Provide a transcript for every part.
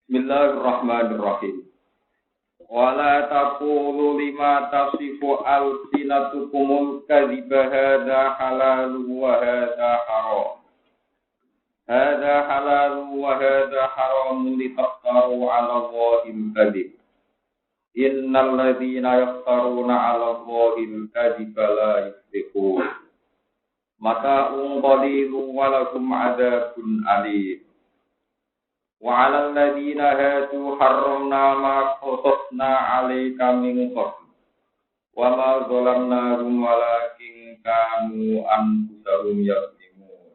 Bismillahirrahmanirrahim. Wala taqulu lima tasifu alsinatukumul kadhiba hadza halalun wa hadza haram. Hadza halalun wa hadza haramun litaftaru 'ala Allahil kadhib. Innal ladzina yaftaruna 'ala Allahil kadhiba la yuflihun. Mata'un qalilun wa lakum 'adzabun alim. Wa 'alal ladzina hadu harramna ma qasasna 'alaika min qabl wa ma zalamnahum walakin kanu anfusahum yazlimun.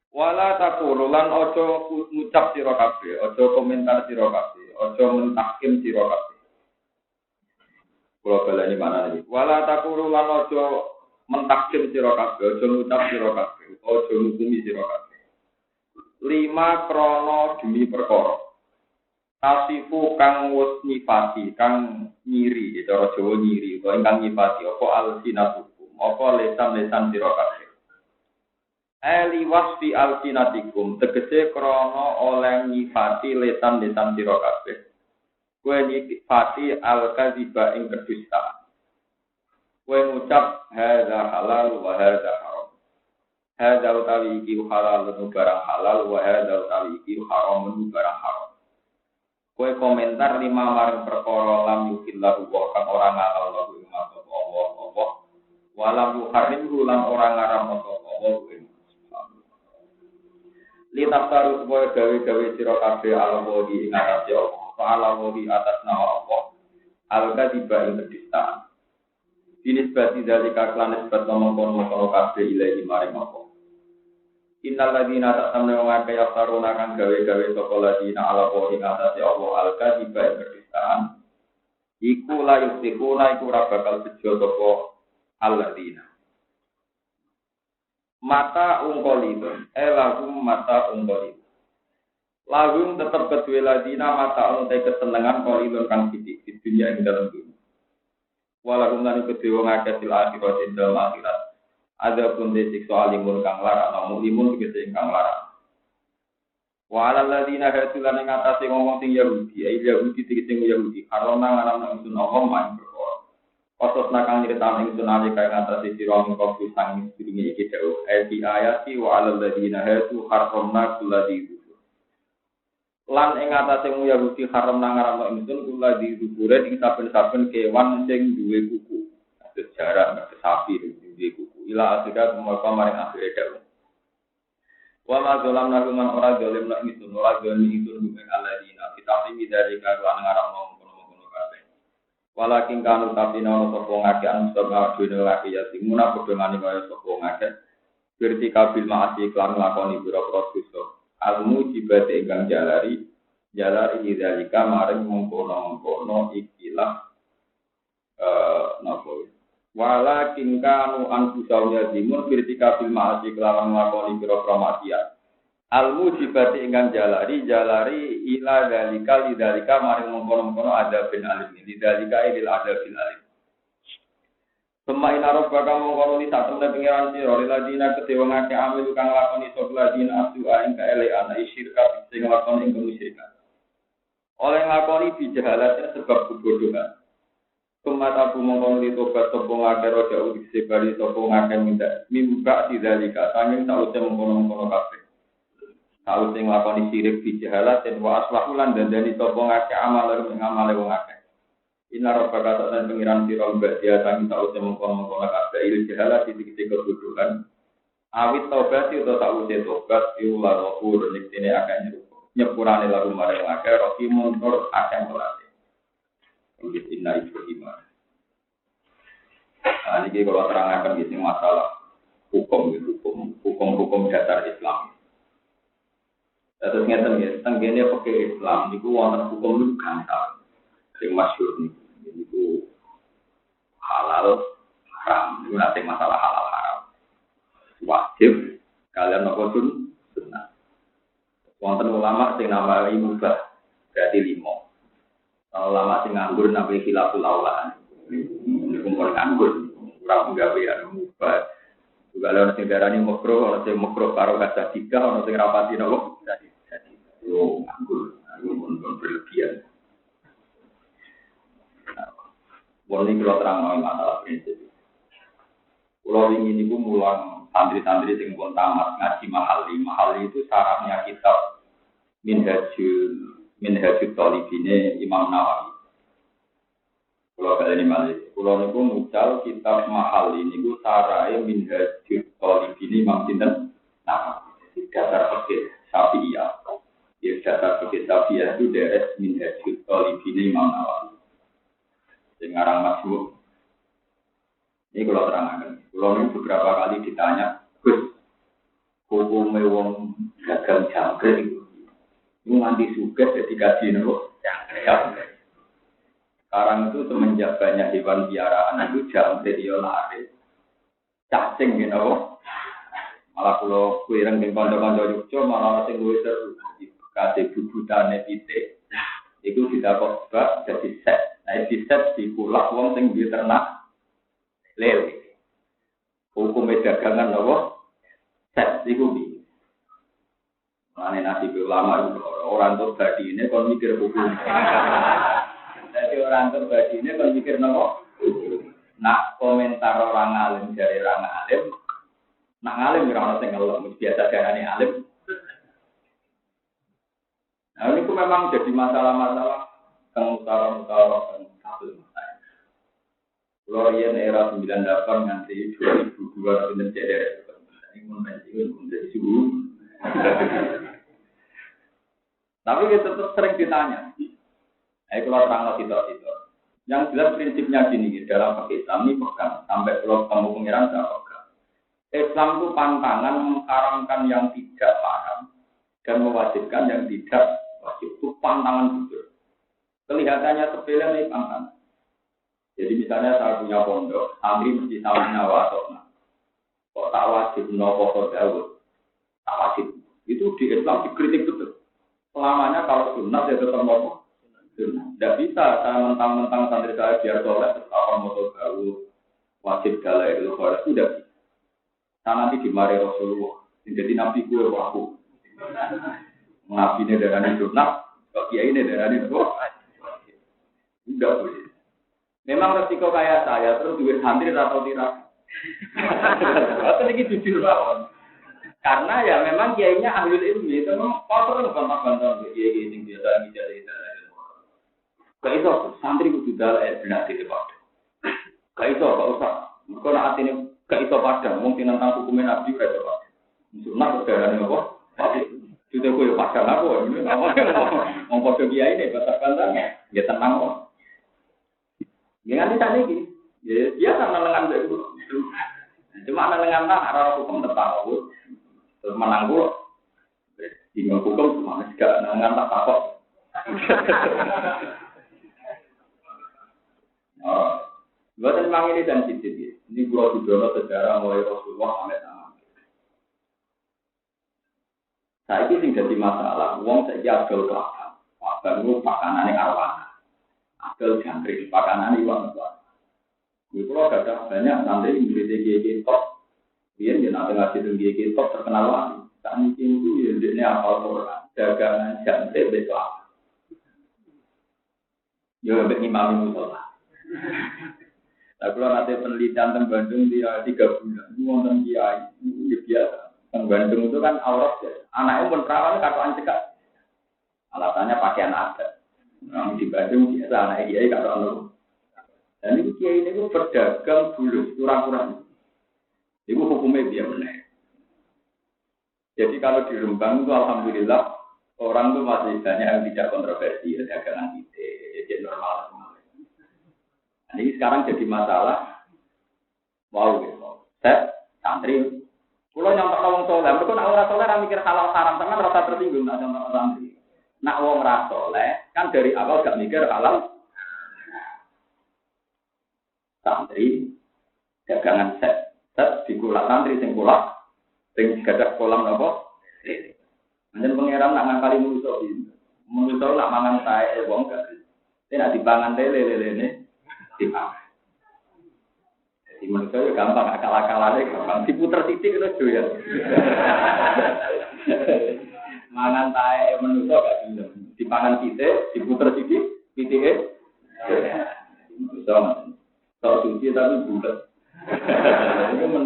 Wala taqulu lan aja ngucap sira kabeh, aja komentar sira kabeh, aja mentahkim sira kabeh. Kula baleni manane iki. Wala taqulu lan aja mentahkim sira kabeh, aja ngucap sira kabeh, aja ngukumi sira kabeh. Lima krono demi perkara tasifu kang wis nyifati kang nyiri cara Jawa nyiri utawa ingkang nyifati apa alsinatukum apa lesan-lesan sira kabeh ali wasfi alsinatikum tegese krono oleh nyifati lesan-lesan sira kabeh kowe nyifati al-kadziba ing kedustaan kowe ngucap hadza halal wa hadza haram. Hadza utawi iki halal barang halal wa hadza utawi iki haram barang haram. Kowe komentar lima maring perkara lam yukillahu wa kang ora ngalalno ing Allah. Wa lam yuharrimhu lan ora ngaram Allah ing. Li taftaru supaya gawe-gawe sira kabeh Allah ing atase Allah. Allah atas nama Allah. Al-kadziba ing kedustaan. Dinisbati dari kaklan nisbat ngomong-ngomong kabeh ilahi maring Allah. Innal ladzina ta'tamna wa yaftaruna kan gawe-gawe sapa ladzina ala qauli atase Allah al-kadziba ing kedustaan. Iku la yustikuna iku ora bakal bejo sapa alladzina. Mata ungkolipun, lahum mata ungkolipun. Lahum tetep kedue ladzina mata te kesenengan kolipun kang sithik di dunia ing dalem dunya. Walahum lan kedue wong akeh fil akhirat ing dalem akhirat. Ada pun disiksa alimun kang larang, namun limun tegese ingkang larang. Wa 'alal ladzina hasulan ing atase ngomong sing Yahudi, Yahudi tegese Yahudi, karena ngaram ingsun Allah main perkara. Otos nakang nyritan ingsun ali kang atase sira mengko sang sedurunge iki dawuh. Ayati wa 'alal ladzina hasu harramna kulladzi lan ing atase Yahudi haramna ngaram ingsun kulladzi dzukure ing saben-saben kewan sing duwe kuku. Sejarah sapi duwe kuku. Ila akhirnya semua kemarin akhirnya daun. Wa ma zalamna man ora zalim nak itu ora zalim itu bukan alladzina kita ini dari karuan ngarang ngono kabeh. Walakin kanu tapi nono sapa ngake anu sapa dene laki ya timuna padha ngani kaya sapa ngake. Berarti kabil maasi klan lakoni biro-biro dosa. Almu jibate ingkang jalari dalika maring mengkono-mengkono ikilah napa walakin kanu anfusahum yazlimun birtika bil ma'asi kelawan nglakoni pira-pira maksiat al mujibati ingkang jalari ila dalika maring mengkono-mengkono ada bin alim dalika ilal ada bin alim sema ina rabbaka mengkono li satemene pengiran sira ladina kedewa ngake amil kang lakoni sapa ladina asu ing kaelean isyirka sing lakoni ing kemusyrikan oleh nglakoni bijahalatin sebab kebodohan. Kumatabu mongkon li tobat sapa ngakeh jauh disebali sapa ngakeh mimba tidalika sanging sause mengkono-mengkono kabeh. Sause nglakoni syirik bijahalat den wa aslahu lan dandani sapa ngakeh amal ing amale wong akeh. Inna rabbaka ta'ala pengiran sira mbak dia sanging sause mengkono-mengkono kabeh il jahalat titik kebudukan. Awit tobat itu sause tobat iula ghafur niktene akeh nyepurane lagu marang akeh rahimun tur akeh melati. Mungkin inna Ibrahim. Nah, ini kalau terangkan gitu masalah hukum dasar Islam. Terus ngeten ya, tenggene pakai Islam niku wonten hukum lu gantar. Sing masyhur niku halal haram. Niku nanti masalah halal haram. Wajib kalian nopo sunnah. Wonten ulama sing namani mubah berarti 5. Kalau lama sing nganggur nabi khilaful aula. Ini kumpul nganggur, ora nggawe anu mubah. Juga ana sing darani makruh, ana sing makruh karo kaca 3, ana sing rapati nopo jadi. Yo nganggur, pun berlebihan. Ini kalau terang masalah prinsip. Kalau ingin ibu mulang santri-santri sing pun tamat ngaji mahali itu syaratnya kitab Minhajul Thalibine Imam Nawawi. Kalau kalian ini kalau niku mucal kitab mahali niku syaratnya Minhajul Thalibine Imam Sinten Nawawi. Dasar fikih Syafi'iyah. Ya dasar fikih Syafi'iyah itu deres Minhajul Thalibine Imam Nawawi. Sekarang masuk. Ini kalau terangkan. Kalau ini beberapa kali ditanya, Gus, hukumnya wong dagang jangkrik itu. Ini nanti suka jadi kaji nopo jangkrik. Sekarang itu semenjak banyak hewan piaraan itu jangkrik dia lari. Cacing gitu. Malah kalau kue rengking kondo-kondo Yogyo malah sing luwih seru. Kasih bubutane pitik. Itu didapat sebab jadi set. Nah, di set di kulak wong sing duwe ternak lele. Hukum dagangan apa? Set iku piye? Mane nasib ulama itu orang tuh badi ini kon mikir hukum. Jadi orang tuh badi ini kon mikir napa? Nak komentar orang alim dari orang alim. Nak alim ora ono sing ngelok, biasa darane alim. Nah, ini memang jadi masalah-masalah yang utara-utara dan kabel masalah. Florian era 98 nanti 2002 dengan CDR. Ini menjadi suhu. Tapi kita tetap sering ditanya. Kalau terang itu. Yang jelas prinsipnya gini, dalam pakai Islam ini pegang. Sampai kalau kamu pengiran saya pegang. Islam itu pantangan mengharamkan yang tidak haram. Dan mewajibkan yang tidak wajib. Itu pantangan betul. Kelihatannya sepele nih pantangan. Jadi misalnya saya punya pondok, santri mesti sama nyawa atau kok tak wajib nopo kodawut, tak wajib. Itu di Islam dikritik betul. Selamanya kalau sunat ya tetap nopo. Tidak bisa saya mentang-mentang santri saya biar soleh tetap motor gawut, wajib galai itu kalau sudah. Saya nanti dimarahi Rasulullah. Jadi nabi gue waku. Nabi ini darah sunat, kok kiai ini darah nopo. Tidak boleh. Memang resiko kayak saya terus duit santri atau tidak. Atau ini jujur banget. Karena ya memang kiainya ahli ilmu itu memang kotor gampang-gampang kiai ini biasa bicara. Gak iso santri kudu dalek benar di depan. Gak iso gak usah. Mergo nek atine gak iso padang mung tentang hukumnya nabi ora iso. Sunah berdarane apa? Sudah koyo padang aku ini apa? Wong padha kiai ini batas-batas ya tenang kok. Ya nanti tadi gini, ya biasa menengan itu. Cuma menengan tak arah hukum tetap aku, menang dulu. Di hukum cuma juga menengan tak takut. Bukan memang ini sensitif. Ini gua sudah sejarah mulai Rasulullah sampai tangan. Saya ini jadi masalah. Uang saya agak kelakar. Baru pakanannya arwana. Agak jangkrik, pakanan iwan itu. Itu kalau ada banyak nanti industri GG top, dia nanti ngasih GG top terkenal lagi. Saat itu dia apal orang dagangan jangkrik besok. Ya imam musola. Nah kalau nanti penelitian tentang Bandung dia 3 bulan, nonton dia biasa. Tentang Bandung itu kan aurat ya. Anaknya pun perawan katoan cekak. Alasannya pakaian adat. Orang di Bandung biasa anak kiai kata anu. Dan itu kiai ini berdagang dulu kurang-kurang. Itu hukumnya dia benar. Jadi kalau di Rembang itu alhamdulillah orang itu masih banyak yang tidak kontroversi dagangan ide, jadi normal semua. Nah, ini sekarang jadi masalah. Wow, gitu. Saya santri. Kalau nyontok orang soleh, mereka nak orang soleh orang mikir halal haram, teman rasa tersinggung nak nyontok santri. Nak wong ra saleh kan dari awal gak mikir halal. Santri dagangan set di kulak santri sing kulak sing gadah kolam napa? Anjen pangeran nak ngakali manusa iki. Manusa lak mangan sae wong gak. Nek dipangan lele-lelene dipangan. Jadi manusa yo gampang akal-akalane gampang diputer titik terus yo ya. Mangan tae menungso gak gelem. Dipangan sithik, diputer sithik, pitike. Sama. Tok suci tapi bulet. Iku men.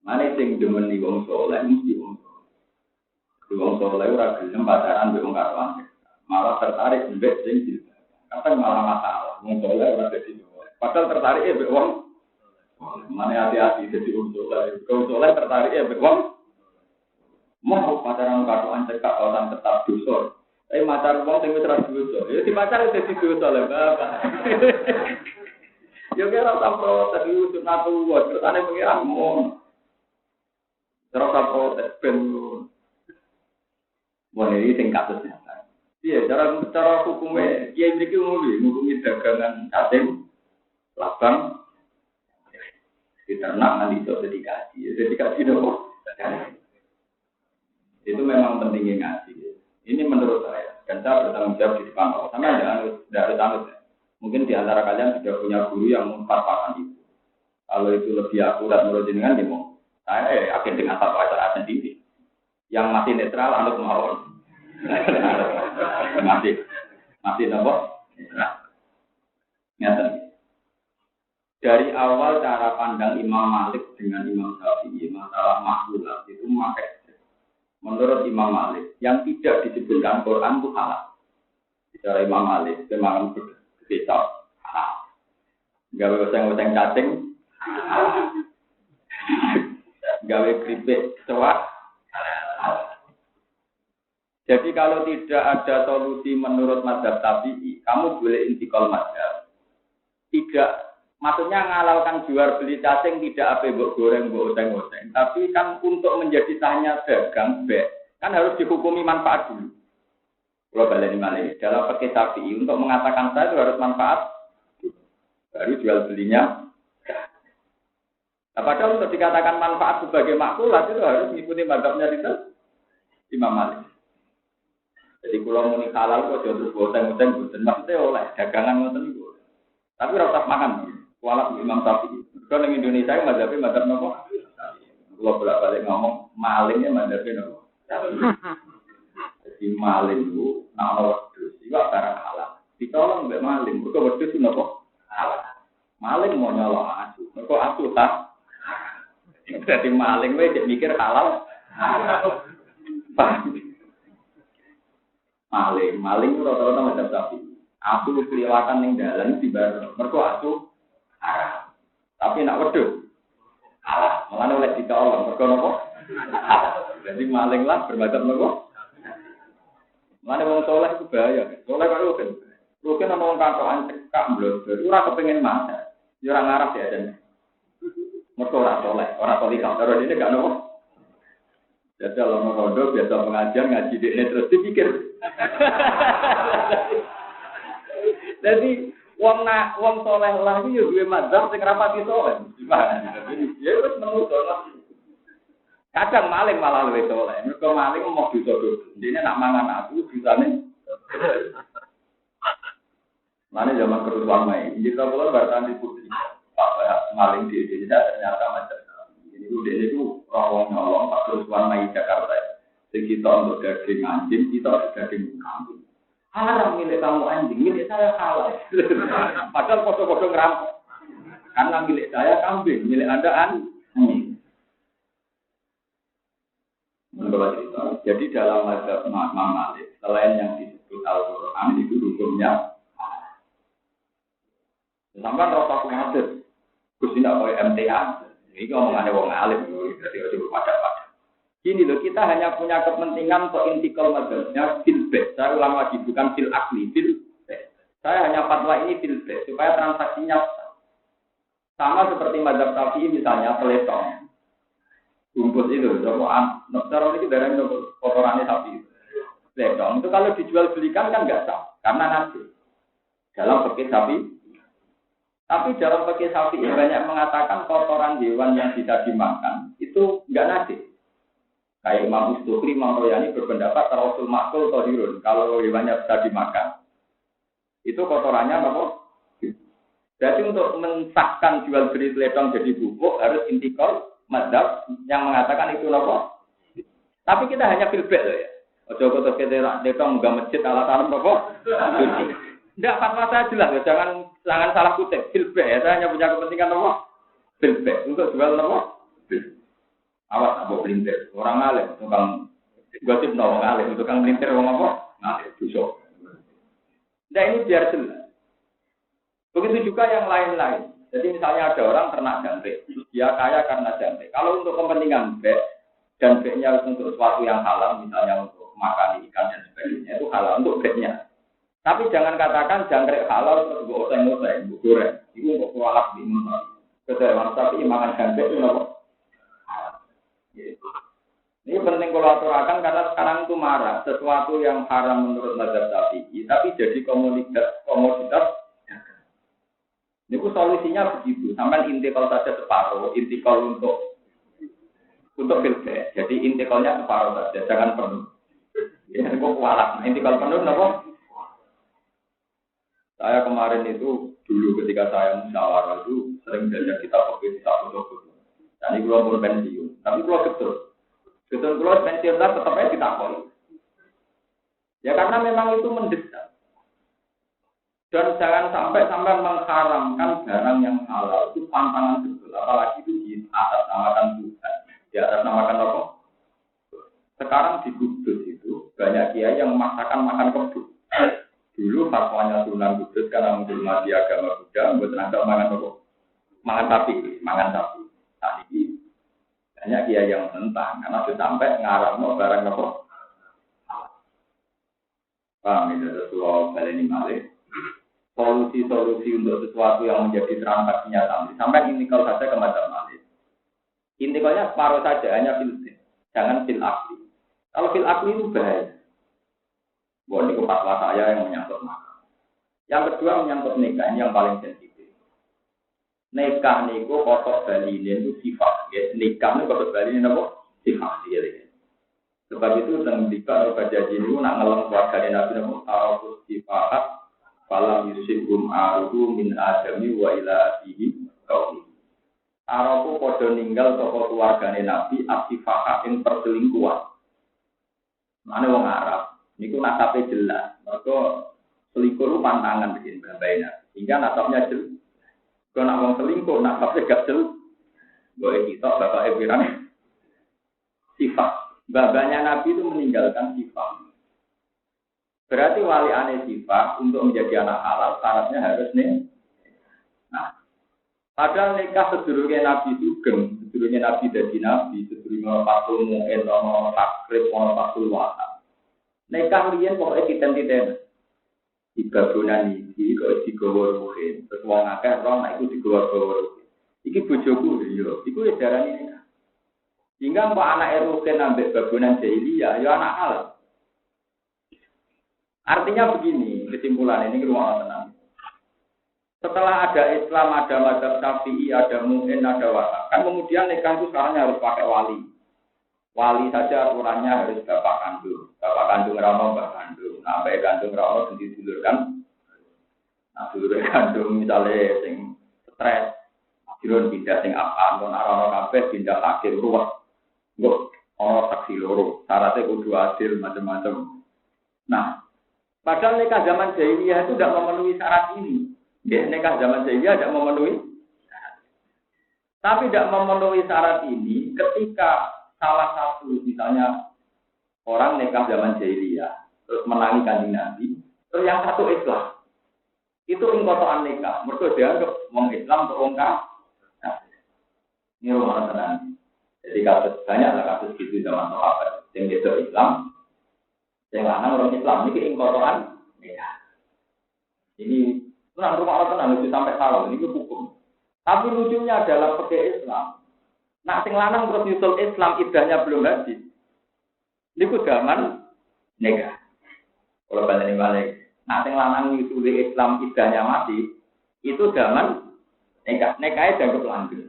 Mane sing demen wong saleh mesti wong saleh. Wong saleh ora gelem pacaran mbek wong karuan. Malah tertarik mbek sing jilbab. Kadang malah masalah. Wong saleh ora dadi saleh. Padahal tertarik mbek wong. Mane hati-hati dadi wong saleh. Wong saleh tertarik mbek wong. Mau pacaran karuan cekak orang tetap dosa. Macar wong sing wis ra dosa. Ya dipacar wis dadi dosa lho, Bapak. Yo kira ora protes iki sunat tuwa, ceritane pengiran mon. Ora protes ben. Wong iki sing kados nyata. Iya, cara hukumnya, kiai mriki ngukumi dagangan atem, labang, diternak nanti itu dedikasi dong. Itu memang pentingnya ngaji. Ini menurut saya, dan saya bertanggung jawab di depan Allah. Sama tidak harus anut. Mungkin di antara kalian sudah punya guru yang memfatwakan itu. Kalau itu lebih akurat menurut jenengan, ya mau. Saya yakin dengan fatwa saya sendiri. Yang masih netral, anut mawon. masih apa? Nyata. Dari awal cara pandang Imam Malik dengan Imam Syafi'i masalah maklumat itu memakai. Menurut Imam Malik, yang tidak disebutkan Quran itu halal. Bicara Imam Malik, memang berkecap halal. Gawe oseng-oseng cacing, gawe keripik cewek, halal. Jadi kalau tidak ada solusi menurut mazhab Syafi'i, kamu boleh intikal mazhab. Tidak, maksudnya ngalalkan jual beli cacing tidak apa mbok goreng, mbok oseng-oseng. Tapi kan untuk menjadi sahnya dagang, kan harus dihukumi manfaat dulu. Kalau baleni malih dalam fikih Syafi'i untuk mengatakan sah itu harus manfaat, baru jual belinya. Nah, padahal untuk dikatakan manfaat sebagai makruhat itu harus mengikuti mazhabnya itu Imam Malik. Jadi kalau muni halal kok jodoh oseng-oseng boten maksudnya oleh dagangan ngoten niku. Tapi ora usah makan. Kuala Imam Syafi'i. Kalau di Indonesia mazhabnya mazhab nopo? Kalau bolak-balik ngomong malingnya mazhabnya nopo? Jadi maling itu nak wedhus itu barang halal. Ditolong mbek maling, mergo wedhus itu nopo? Halal. Maling mau nyolong asu. Mergo asu tak. Jadi maling wae mikir halal. Maling itu rata-rata mazhab Syafi'i. Asu kelewatan ning dalan dibar. Mergo asu haram. Tapi nak wedhus halal. Malah oleh ditolong mergo nopo? Jadi maling lah bermacam nopo? Malah wong saleh ku bahaya. Saleh karo kan. Rugen ana wong katokan cekak blodor. Ora kepengin masa. Ya ora ngarep ya den. Mergo ora saleh, ora salihah. Karo dene gak nopo? Jajal ono rondo biasa pengajian ngaji dekne terus dipikir. Jadi wong saleh lah iki yo duwe mazhab sing rapati saleh. Ya wis menurut Allah. Kadang maling malah luwih saleh. Mergo maling mau dosa-dosa. Dene nak mangan aku bisane. Mane zaman kerusuhan Mei, kita mulai bertahan di putri. Pak maling di Indonesia ternyata macam udah itu rawong nyolong Pak kerusuhan Mei Jakarta. Jadi kita untuk daging anjing, kita untuk daging kambing. Haram milik kamu anjing, milik saya halal. Padahal foto-foto ngerampok. Karena milik saya kambing, milik Anda anjing. Jadi dalam mazhab Imam Malik, selain yang disebut Al-Quran itu hukumnya halal. Sampai rasa ngadir, Gus tidak boleh MTA. Ini omongannya wong alim, jadi harus pada-pada. Gini loh, kita hanya punya kepentingan untuk intikal mazhabnya fil-beh. Saya ulang lagi, bukan fil-akli, fil-beh. Saya hanya fatwa ini fil-beh, supaya transaksinya sama seperti mazhab Syafi'i misalnya, peletong. Bungkus itu, cara ini dari kotorannya sapi. Peletong, itu kalau dijual belikan kan nggak sah, karena najis. Dalam fikih sapi. Tapi dalam fikih sapi banyak mengatakan kotoran hewan yang bisa dimakan itu nggak najis. Kayak Imam Ustukhri, Imam Royani berpendapat Rasul Makul Tohirun. Kalau hewannya bisa dimakan, itu kotorannya apa? Jadi untuk mensahkan jual beli teledong jadi bubuk harus intikal mazhab yang mengatakan itu apa? Tapi kita hanya filbek loh ya. Ojo kok kita nggak masjid alat-alat apa? Suci. Tidak, fatwa saya jelas ya. Jangan salah kutip. Filbek ya. Saya hanya punya kepentingan apa? Filbek. Untuk jual apa? Awas apa pelintir. Orang alim, tukang gosip no, orang alim, tukang pelintir orang apa? Ngalim, busuk. Nah ini biar jelas. Begitu juga yang lain-lain. Jadi misalnya ada orang ternak jangkrik, dia kaya karena jangkrik. Kalau untuk kepentingan bek dan beknya untuk sesuatu yang halal, misalnya untuk makan ikan dan sebagainya, itu halal untuk beknya. Tapi jangan katakan jangkrik halal terus gue oseng-oseng, gue goreng. Itu untuk kualap di mana? Keterangan tapi makan jangkrik itu apa? Ini penting kalau aturakan karena sekarang itu marah sesuatu yang haram menurut mazhab Syafi'i, tapi jadi komoditas. Ini solusinya begitu, sampai intikal saja separuh, intikal untuk filter. Jadi intikalnya separuh saja, jangan penuh. Ya, kok kualat. Intikal penuh, apa? Saya kemarin itu dulu ketika saya musyawarah itu sering belajar kitab fikih foto-foto. Dan ini belum pensiun, tapi belum betul pensiun tetap aja ditakoni. Ya karena memang itu mendesak. Dan jangan sampai mengharamkan barang yang halal itu pantangan betul, apalagi itu di atas namakan Tuhan, di atas namakan apa? Sekarang di Kudus itu banyak kiai yang memaksakan makan kebun. Dulu fatwanya Sunan Kudus karena menghormati agama Buddha, buat tenaga makan apa? Makan sapi. Tadi banyak kiai yang tentang karena sudah sampai ngaramno barang apa? Paham ini sesuatu baleni malih. Solusi-solusi untuk sesuatu yang menjadi transaksinya sampai intikal saja ke mazhab Malik. Intikalnya separuh saja, hanya filter, jangan fil akli. Kalau fil akli itu bahaya. Ini fatwa saya yang menyangkut makan. Yang kedua menyangkut nikah, ini yang paling sensitif. Nikah niku kotok baline itu sifat. Nikah niku kotok baline apa? Sifat dia. Sebab itu tentang nikah atau kajian ini nak ngelang keluarga Nabi Muhammad sallallahu alaihi wasallam. Falam yusibum aruhu min adami wa ila abihi kaum. Araku podo ninggal toko keluargane Nabi aktifah ing perselingkuhan. Mane wong Arab niku nasabe jelas. Mergo selingkuh lu pantangan bikin babaina. Hingga nasabnya jelas. Kalau nak wong selingkuh nasabnya gak jelas. Boleh kita bapak pirang sifat. Babanya Nabi itu meninggalkan sifat. Berarti wali aneh sifat untuk menjadi anak halal syaratnya harus nih. Nah, padahal nikah sedurunge Nabi Sugeng, sedurunge Nabi dadi Nabi, sedurunge Fatul Mu'in, ono takrib, ono Fatul Wata. Nikah riyen pokoke titen-titen. Dibabonan iki kok digawa ruhin, terus wong akeh ora nek iku digawa-gawa ruhin. Iki bojoku lho, iku wis darani nikah. Hingga mbok anake ruhin ambek babonan jahiliyah, ya anak halal. Artinya begini, kesimpulan ini rumah tenang. Setelah ada Islam, ada mazhab Syafi'i, ada Mu'in, ada Wata. Kan kemudian nikah itu sekarang harus pakai wali. Wali saja aturannya harus bapak kandung. Bapak kandung rano, bapak kandung. Nah, bapak kandung rano sendiri dulur kan. Nah, dulur kandung misalnya sing stres. Jirun pindah sing apa, non rano kabeh pindah akhir ruwet. Nggo ono saksi loro. Syaratnya kudu adil macam-macam. Nah, padahal nikah zaman jahiliyah itu tidak memenuhi syarat ini. Ya, nikah zaman jahiliyah tidak memenuhi syarat. Tapi tidak memenuhi syarat ini ketika salah satu misalnya orang nikah zaman jahiliyah terus menangi kanjeng Nabi, terus yang satu Islam. Itu ingkotoan nikah. Mereka dianggap wong Islam atau wong kafir. Ini rumah tenang. Jadi kasus banyaklah kasus gitu zaman sahabat. Yang itu Islam, yang lanang orang Islam ini ingkotoan nikah. Ini tenang rumah orang tenang lucu sampai salah ini hukum. Tapi lucunya dalam fikih Islam, nak sing lanang terus nyusul Islam idahnya belum habis. Ini zaman nikah. Kalau balik balik, nak sing lanang nyusul Islam idahnya mati, itu zaman nikah. Nikahnya dianggap lanjut.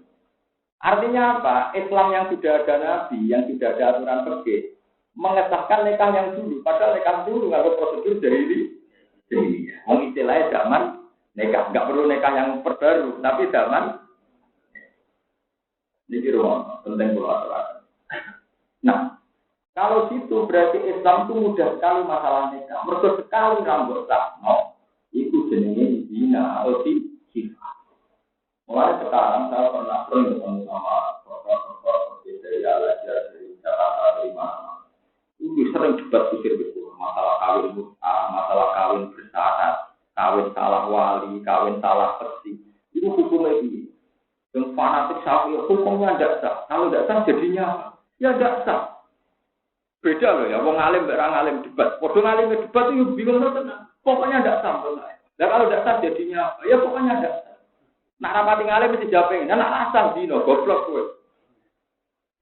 Artinya apa? Islam yang sudah ada Nabi, yang sudah ada aturan fikih, mengesahkan nikah yang dulu. Padahal nikah dulu nggak ada prosedur dari ini. Istilahnya zaman nikah, nggak perlu nikah yang terbaru, tapi zaman ini rumah penting buat aturan. Nah, Kalau situ berarti Islam itu mudah sekali masalah nikah. Mergo sekali rambut sakno, itu jenenge zina atau sifat. Mulai sekarang saya pernah sering ketemu sama profesor dari Al-Azhar dari Jakarta dari mana. Itu sering debat kusir gitu, masalah kawin masalah kawin bersyarat, kawin salah wali, kawin salah peksi. Itu hukumnya ini. Yang fanatik sapi hukumnya tidak sah. Kalau tidak sah jadinya apa? Ya tidak sah. Beda loh ya, wong alim berang alim debat. Padha ngalim debat itu bingung tenan. Pokoknya tidak sah. Dan kalau tidak sah jadinya apa? Ya pokoknya tidak sah. Nak rapati ngalim mesti jawab nak asal dino goblok kowe.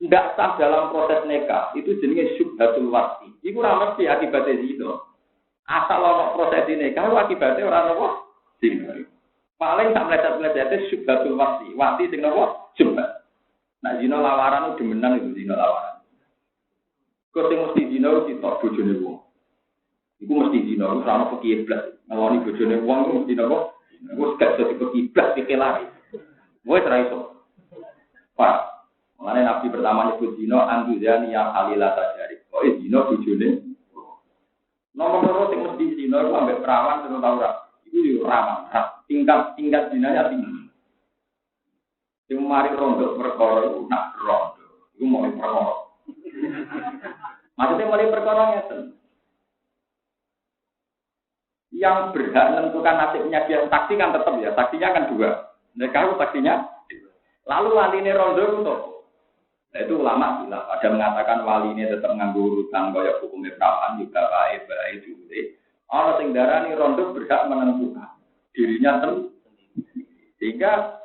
Tidak sah dalam proses nikah itu jenenge syubhatul wasi. Iku ora mesti akibatnya zina. Asal ono proses nikah akibatnya ora apa? Zina. Paling tak meleset-meleset syubhatul wasi. Wasi sing napa? Syubhat. Nah zina lawaran itu demenan itu zina lawaran. Kok sing mesti zina iki tok bojone wong. Iku mesti zina ora ono fikih blas. Ngeloni bojone wong iku mesti napa? Wes gak dadi fikih blas dikelari. Wes ra iso. Pak, mengenai Nabi pertama nyebut zina anduzani yang halilata jari. Kok zina bojone. Nomor loro sing mesti zina iku ambek perawan terus tau ora. Iku yo rawan. Tingkat dinanya tinggi. Sing mari rondo perkara iku nak rondo. Iku mau perkara. Maksudnya mulai perkara ngeten. Yang berhak menentukan nasibnya dia saksi kan tetap ya. Saksinya kan dua. Mereka itu saksinya. Lalu waline rondo itu toh. Nah itu ulama bilang. Ada mengatakan wali ini tetap nganggo urutan kaya hukumnya perawan juga baik juga. Orang sing darani rondo berhak menentukan dirinya sendiri. Sehingga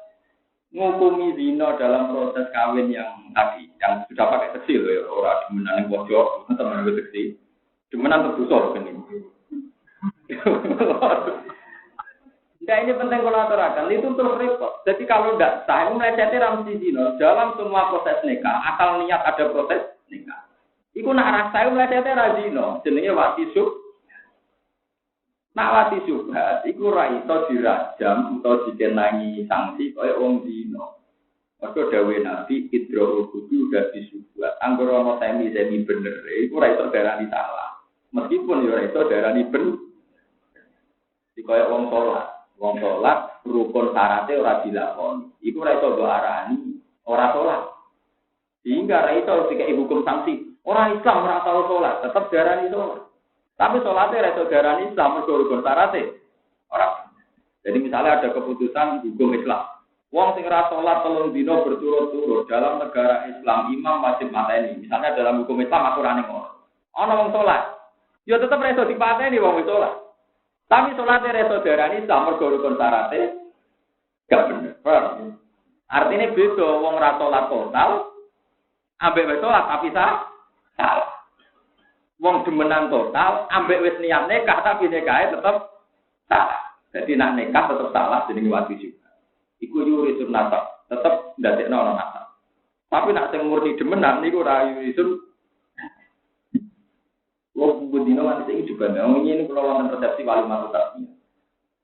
ngukumi zina dalam proses kawin yang tadi, yang sudah pakai seksi loh ya, orang demenan yang bocor, teman gue seksi, demenan terbusor kan ini. Nah ini penting kalau aturakan, itu terus repot. Jadi kalau tidak sah, melecehnya ramsi zina dalam semua proses nikah, asal niat ada proses nikah. Iku nak rasa melecehnya razino, jenenge wati sub. Nak wati subhat, iku ra iso dirajam utawa dikenangi sanksi kaya wong zina. Mergo dawuh Nabi idrul kudu dadi subhat. Anggere ana semi bener, iku ra iso darani salah. Meskipun ya ra iso darani bener. Kaya wong salat rukun syaratnya ora dilakoni. Iku ra iso mbok arani ora salat. Sehingga ra iso dikai hukum sanksi. Orang Islam ora tau salat, tetep darani salat. Tapi sholatnya reso darani Islam mergo syaratnya orang. Jadi misalnya ada keputusan hukum Islam. Wong sing ora sholat 3 dina berturut-turut dalam negara Islam imam wajib mateni. Misalnya dalam hukum Islam aturane ngono. Ana wong sholat, ya tetep reso dipateni wong wis sholat. Tapi sholatnya reso darani Islam mergo rukun syaratnya gak bener. Artinya beda wong ora sholat total ambek wis sholat tapi salah. Wong demenan total, ambek wis niat nikah tapi nikahe tetep salah. Jadi nak nikah tetep salah jenenge wati juga. Iku yurisun nasab, tetep ndadekno ana nasab. Tapi nak sing murni demenan niku ora yurisun. Wong budino mati iki juga wong ini kula wonten persepsi wali matutasi.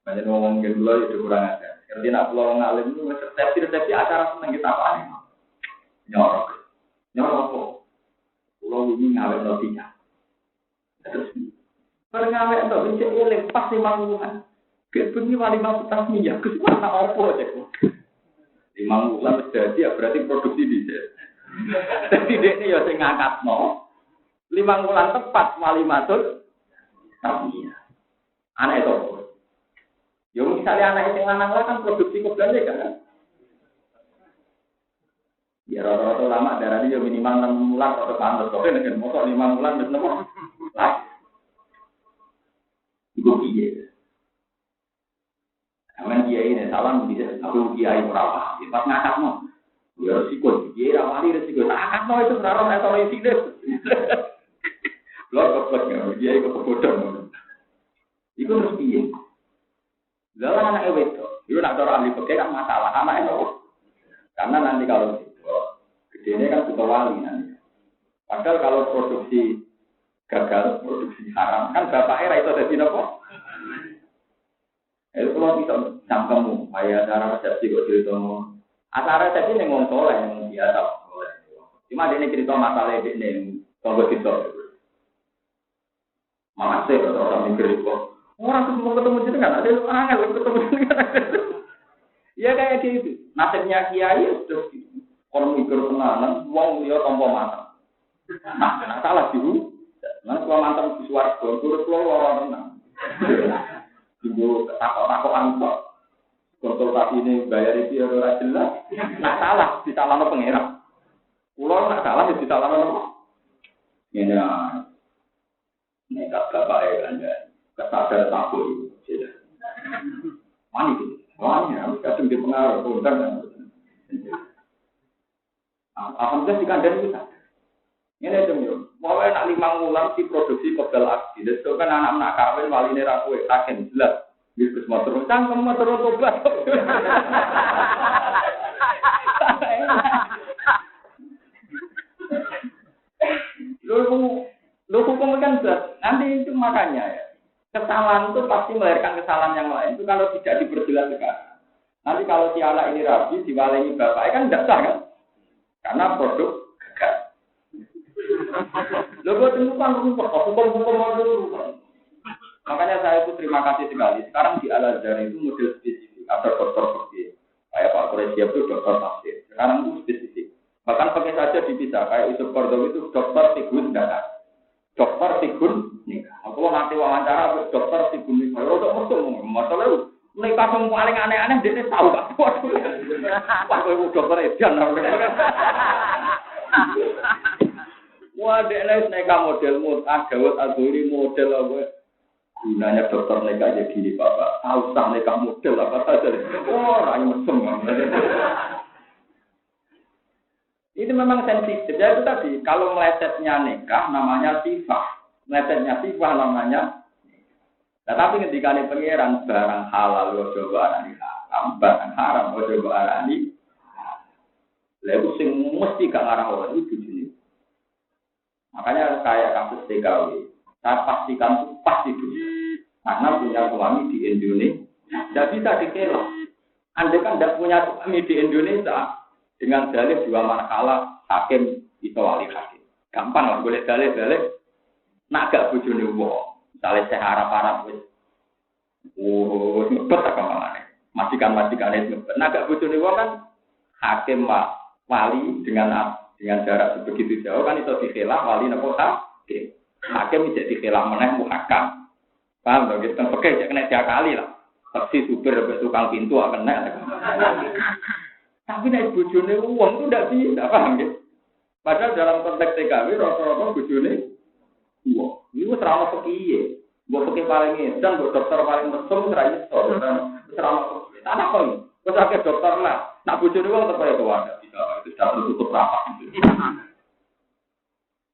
Banyak wong ngene kula yo kurang ajar. Kerti nak kula wong alim niku persepsi acara seneng kita apane. Nyorok kok. Kula wingi ngawet notinya. Terus perngawe itu bisa eleng pas 5 bulan. Kebengi wali mampu tasmiyah, kesempatan apa cek. 5 bulan terjadi ya berarti produksi bisa. Jadi dia ini ya saya ngangkat 5 bulan tepat wali masuk tasmiyah. Anak itu. Ya misalnya anak yang lanang kan produksi kebelanjaan kan. Ya rata-rata lama darah dia minimal 6 bulan atau pantas. Oke dengan motor 5 bulan betul apa? Lah. Ibu kiai. Aman kiai ini salam bisa aku kiai ora paham. Pas ngakakno. Ya resiko kiai ra wani resiko. Ngakakno itu ora ono eto isine. Lho kok kiai kok bodho. Iku terus piye? Lalu anak wedok. Iku nak cara ahli fikih kan masalah anak itu. Karena nanti kalau gedene kan butuh wali nanti. Padahal kalau produksi gagal, produksi haram, kan bapaknya itu ada di apa? Itu kalau bisa cangkemmu, kayak cara resepsi kok cerita acara resepsi yang ngomong soleh, yang biasa soleh. Cuma dia cerita masalah ini Tunggu kita. Masih kalau mikir kok. Orang semua ketemu jenengan ada lu angel ketemu jenengan. Iya kayak gitu. Nasibnya kiai sudah kalau mikir tenanan, uang dia tanpa mata. Nah, salah dulu. Nah, kalau mantap di suara turut keluar orang tenang. Tunggu takut-takutan kok. Konsultasi ini bayar itu ya ora jelas. Nah salah, disalahno pangeran. Kulo nak salah ya disalahno. Ini nekat bapak kan ya. Kesadar takut itu. Mani itu. Mani ya, kadang di pengaruh konten. Alhamdulillah di kandang itu. Ini ada yo. Mau nak 5 bulan si produksi kobel aksi. Itu kan anak-anak kawin waline ra kowe taken jelas. Bisnis motor, cangkem motor tobat. Lu hukum kan jelas. Nanti itu makanya ya. Kesalahan itu pasti melahirkan kesalahan yang lain. Itu kalau tidak diperjelas sekarang. Nanti kalau si anak ini rabi, diwalengi bapaknya kan tidak sah kan? Karena produk gagal. Lu buat temukan hukum-hukum dulu. Makanya saya itu terima kasih sekali. Sekarang di Al-Azhar itu model spesifik. Ada dokter fikih. Kayak Pak Quraisy itu dokter tafsir. Sekarang itu spesifik. Bahkan pakai saja dipisah. Kayak Yusuf Qaradawi itu dokter figun nikah. Dokter figun nikah. Kalau nanti wawancara dokter figun nikah. Rodok mesum. Masalah nikah yang paling aneh-aneh dia tahu tak? Wah, itu dokter Edian. Wah, dia nikah model mut'ah, Dawud Al-Ghuri model apa? Gunanya dokter nikah jadi gini bapak, tahu sah nikah model apa saja. Oh, orang mesum. Itu memang sensitif. Ya itu tadi, kalau melesetnya nikah namanya sifah, melesetnya sifah namanya. Nah, tapi ketika ini pengiran barang halal ojo barani haram, barang haram ojo barani. Lalu sing mesti gak ngarang orang itu jenis. Makanya kayak kasus TKW. Saya pastikan itu pasti dunia. Karena punya suami di Indonesia, tidak bisa dikela. Anda kan tidak punya suami di Indonesia, dengan dalil 2 manakala hakim itu wali hakim. Gampang lah, boleh dalil-dalil. Nak gak bojone wong, misalnya saya harap-harap wis. Oh, ngebet apa malah. Majikan-majikan itu ngebet. Nak gak bojone wong kan hakim wali dengan jarak sebegitu jauh kan itu dikela wali napa hakim. Hakim bisa dikhilah meneh muhakam. Paham dong? Kita pakai kena 3 kali lah. Taksi supir tukang pintu akan kena. Tapi nek bojone wong itu ndak bisa, paham ya? Padahal dalam konteks TKW rata-rata bojone wong. Iku ora ono piye. Mbok pakai paling edan, mbok dokter paling mesum ora iso. Ora ono. Tanah kok. Wes akeh dokter lah. Nak bojone wong tetep ya wadah bisa. Itu sudah tertutup rapat.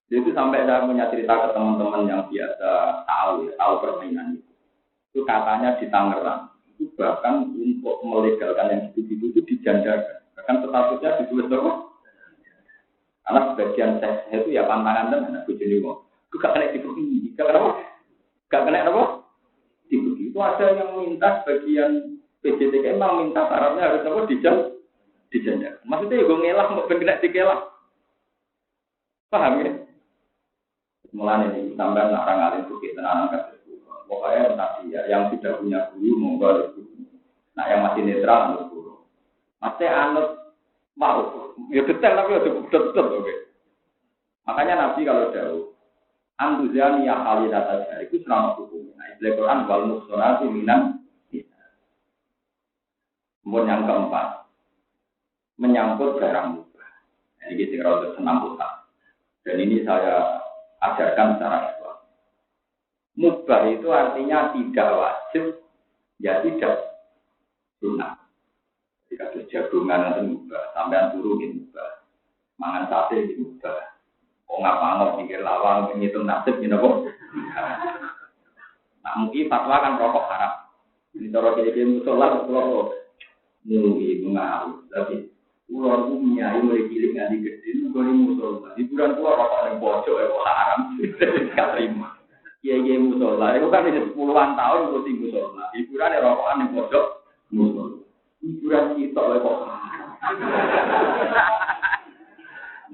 Itu sampai saya punya cerita ke teman-teman yang biasa tahu permainan itu. Itu katanya di Tangerang, itu bahkan untuk melegalkan yang gitu-gitu itu dijanjakan. Bahkan statusnya ditulis apa? Karena sebagian seks itu ya pantangan dan anak bojone wong. Itu gak kena dibeli, gak kena apa? Dibeli. Itu ada yang minta sebagian PJTK memang minta syaratnya harus apa? Dijanjakan. Maksudnya ya gue ngelah, mau kena dikelah. Paham ya? Mulai ini tambah orang alim bukit dan anak kasih. Pokoknya nanti ya yang tidak punya guru monggo guru. Nah yang masih netral anut guru. Masih anut mau ya detail tapi udah betul oke. Makanya Nabi kalau jauh antuzani ya khalidata dari itu selama hukum. Nah istilah Quran wal muhsanatu minan. Kemudian yang keempat menyangkut barang mubah. Ini kita harus senang utang. Dan ini saya ajarkan secara Islam. Mubah itu artinya tidak wajib, ya tidak sunat. Jika ada jagungan itu mubah, sampean turu ini mubah, mangan sate ini mubah. Oh ngapa mikir lawang, menghitung nasib ini kok. Nah mungkin fatwa kan rokok haram. Ini cara kira-kira musola rokok. Mungkin mengaruh, tapi ular umumnya ini mulai cilik nganti gede, nggak musola. Hiburan tua rokok yang pojok itu haram, tidak terima. Kiai musola, itu kan sudah puluhan tahun terus di musola. Hiburan yang rokokan yang pojok musola. Hiburan kita kok haram.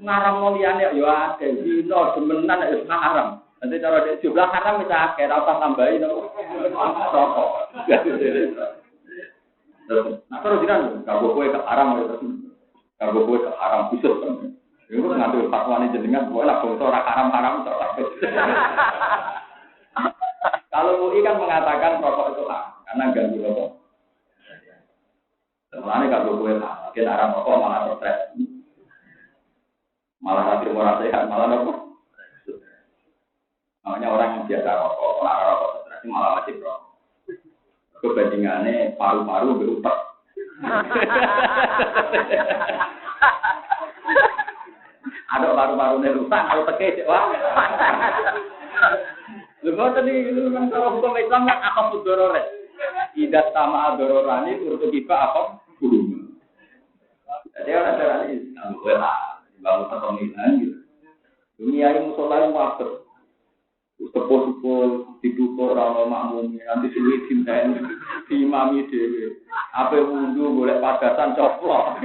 Ngaram liyane yo akeh, dino demenan wis haram. Nanti cara jumlah haram wis akeh, ora usah tambahin rokok. Terus jiran, kalau kowe ke haram terus. Kalau kowe ke haram khusus. Iku ngambil fatwane jenengan, kowe lah bangsa ora haram-haram tok. Kalau MUI kan mengatakan rokok itu haram karena ganggu rokok. Sebenarnya kalau kowe makin haram rokok malah stres. Malah nanti orang sehat, malah rokok. Makanya orang yang biasa rokok, malah rokok stres malah wajib rokok. Kebandingannya paru-paru berutak. Ada paru-parunya rusak, kalau teke wah. Lho tadi itu kan kalau hukum Islam kan apa dorore. Tidak sama dororani untuk kita apa guru. Jadi orang cara ini kalau bangun pemilihan gitu. Dunia ini musola yang wajar. Sepuh-sepuh dibuka orang makmum nanti sulit cinta di imami dewi. Apa wudhu boleh padasan coplok.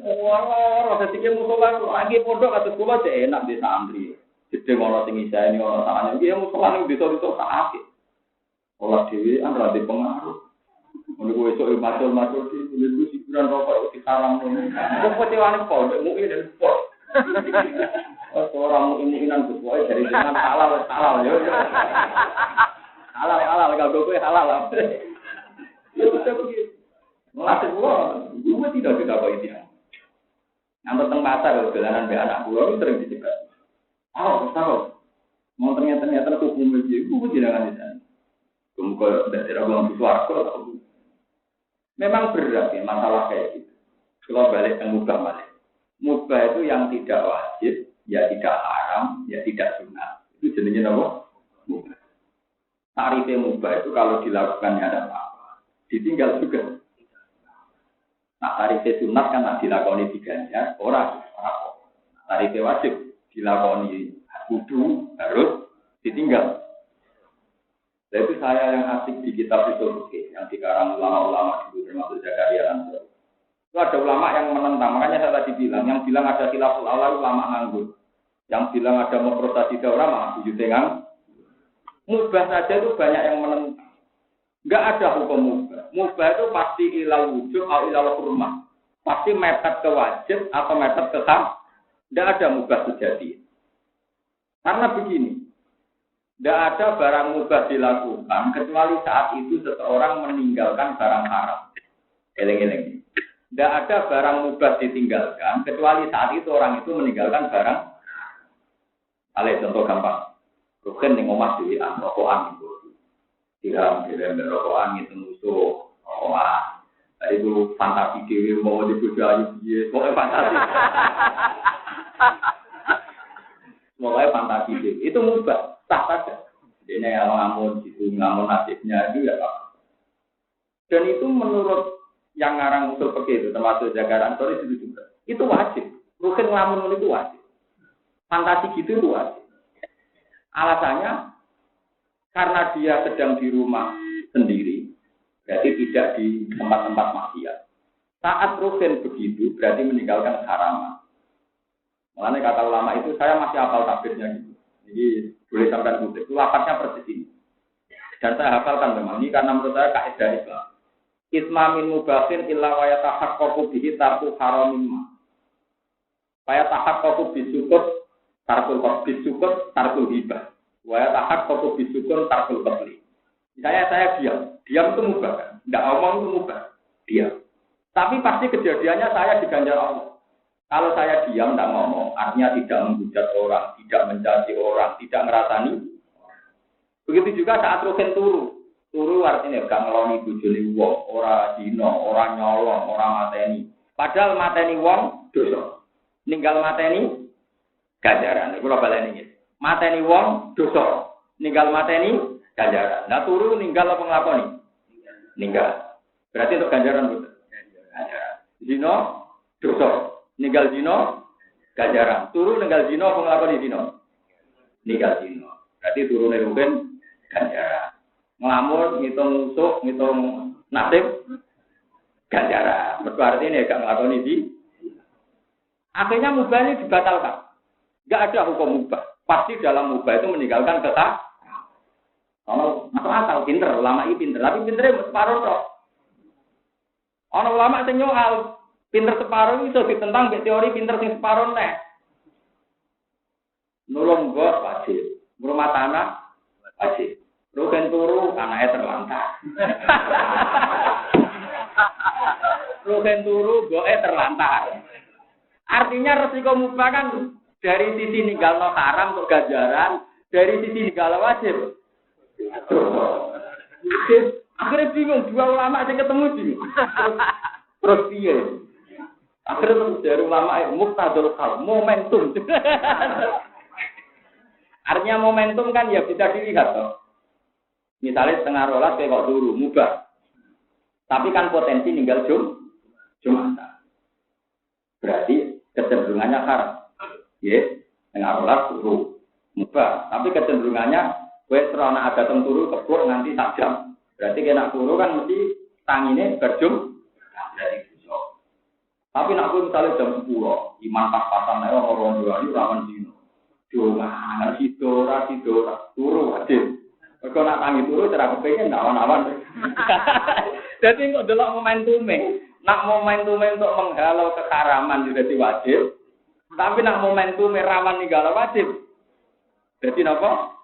Wah, ketika musola lagi pondok atau sekolah enak di santri. Jadi orang tinggi saya ini orang tangannya dia musola yang bisa sakit. Olah dewi antara di pengaruh. Menurut gue macul-macul di menurut hiburan rokok di sarang ini. Kok kecewa pondok mungkin dan sport. Orang ini berbuat dari dengan halal ya. Halal kalau gue halal. Ya betul begitu. Melatih gue tidak apa ini. Yang tentang pasar kalau jalanan be anak gue sering dicegat. Tahu. Mau ternyata hukum media gue tidak akan di sana. Kemudian dari orang suarga. Memang berat ya masalah kayak gitu. Kalau balik ke mubah. Mubah itu yang tidak wajib, ya tidak haram, ya tidak sunat. Itu jenisnya apa? Mubah. Tarifnya mubah itu kalau dilakukannya ada apa-apa, ditinggal juga. Nah tarifnya sunat kan dilakoni diganjar, orang. Tarifnya wajib dilakoni kudu harus ditinggal. Nah, itu saya yang asik di kitab itu yang dikarang ulama-ulama dulu termasuk Zakaria Ansor. Itu ada ulama yang menentang, makanya saya tadi bilang, yang bilang ada khilaful awal ulama nganggur, yang bilang ada memproses ulama tujuh tengang. Mubah saja itu banyak yang menentang. Enggak ada hukum mubah. Mubah itu pasti ilal wujud atau ilal hurmah. Pasti mepet ke wajib atau mepet ke haram. Enggak ada mubah sejati. Karena begini, enggak ada barang mubah dilakukan kecuali saat itu seseorang meninggalkan barang haram. Eleng-eleng. Tidak ada barang mubah ditinggalkan, kecuali saat itu orang itu meninggalkan barang. Contoh gampang. Rukin yang ngomong di rokokan itu. Dirham rokokan itu musuh. Itu fantasi dewi mau dibujuk dia. Pokoknya fantasi. Pokoknya fantasi dewi. Itu mubah. Sah saja. Ini yang ngamun nasibnya itu ya Pak. Dan itu menurut yang ngarang usul fikih itu termasuk Zakaria Ansor itu juga. Itu wajib. Rukin ngelamun itu wajib. Fantasi gitu itu wajib. Alasannya karena dia sedang di rumah sendiri, berarti tidak di tempat-tempat maksiat. Saat rukin begitu berarti meninggalkan haraman. Makanya kata ulama itu saya masih hafal takbirnya gitu. Jadi boleh sampai kutip. Itu lafaznya persis ini. Dan saya hafalkan memang ini karena menurut saya kaidah Islam. Isma min mubahin illa wa yatahaqqaqu bihi tarku haramin ma. Wa yatahaqqaqu bisukut tarkul hibah. Wa yatahaqqaqu bisukun tarkul qatli. Misalnya saya diam itu mubah kan? Enggak omong itu mubah. Diam. Tapi pasti kejadiannya saya diganjar Allah. Kalau saya diam enggak ngomong, artinya tidak menghujat orang, tidak mencaci orang, tidak ngerasani. Begitu juga saat rukin Turu artinya gak ngeloni bojone wong, ora dino, ora nyolong, ora mateni. Padahal mateni wong dosa. Ninggal mateni ganjaran. Iku lho baleni iki. Mateni wong dosa. Ninggal mateni ganjaran. Lah turu ninggal apa nglakoni? Ninggal. Berarti untuk ganjaran betul. Ganjaran. Dino dosa. Ninggal dino ganjaran. Turu ninggal dino apa nglakoni dino? Ninggal dino. Berarti turune rugen ganjaran. Ngelamun, ngitung musuh, ngitung nasib, ganjaran. Berarti ini gak ngelakoni di. Akhirnya mubah ini dibatalkan. Enggak ada hukum mubah. Pasti dalam mubah itu meninggalkan keharam. Kalau masuk akal pinter, ulama ini pinter, tapi pinternya separuh tok. Ana ulama sing nyoal pinter separuh iso ditentang mbek teori pinter sing separuh neh. Nulung got wajib, rumah tanah wajib. Rugen turu anake terlantar. Rugen turu goke terlantar. Artinya resiko mubah kan dari sisi ninggalno haram untuk ganjaran, dari sisi ninggalno wajib. Akhirnya bingung, dua ulama yang ketemu bingung. Terus piye? Akhirnya terus dari ulama muqtadul hal, momentum. Artinya momentum kan ya bisa dilihat toh. Misalnya setengah rolas kayak kok dulu mubah. Tapi kan potensi ninggal Jumatan. Berarti kecenderungannya haram. Ya, setengah rolas dulu mubah. Tapi kecenderungannya kowe serana ada turu kebur nanti tak jam. Berarti kena turu kan mesti tangine berjum. Jadi besok. Tapi nak kowe misalnya jam 10, iman pas-pasan ae orang dua iki rawan dino. Cuma sidora turu wajib. Kok nak tangi turu cara kepengin awan-awan. Jadi kok delok momentume. Nak momentume untuk menghalau keharaman juga wajib. Tapi nak momentume rawan ninggalo wajib. Jadi napa?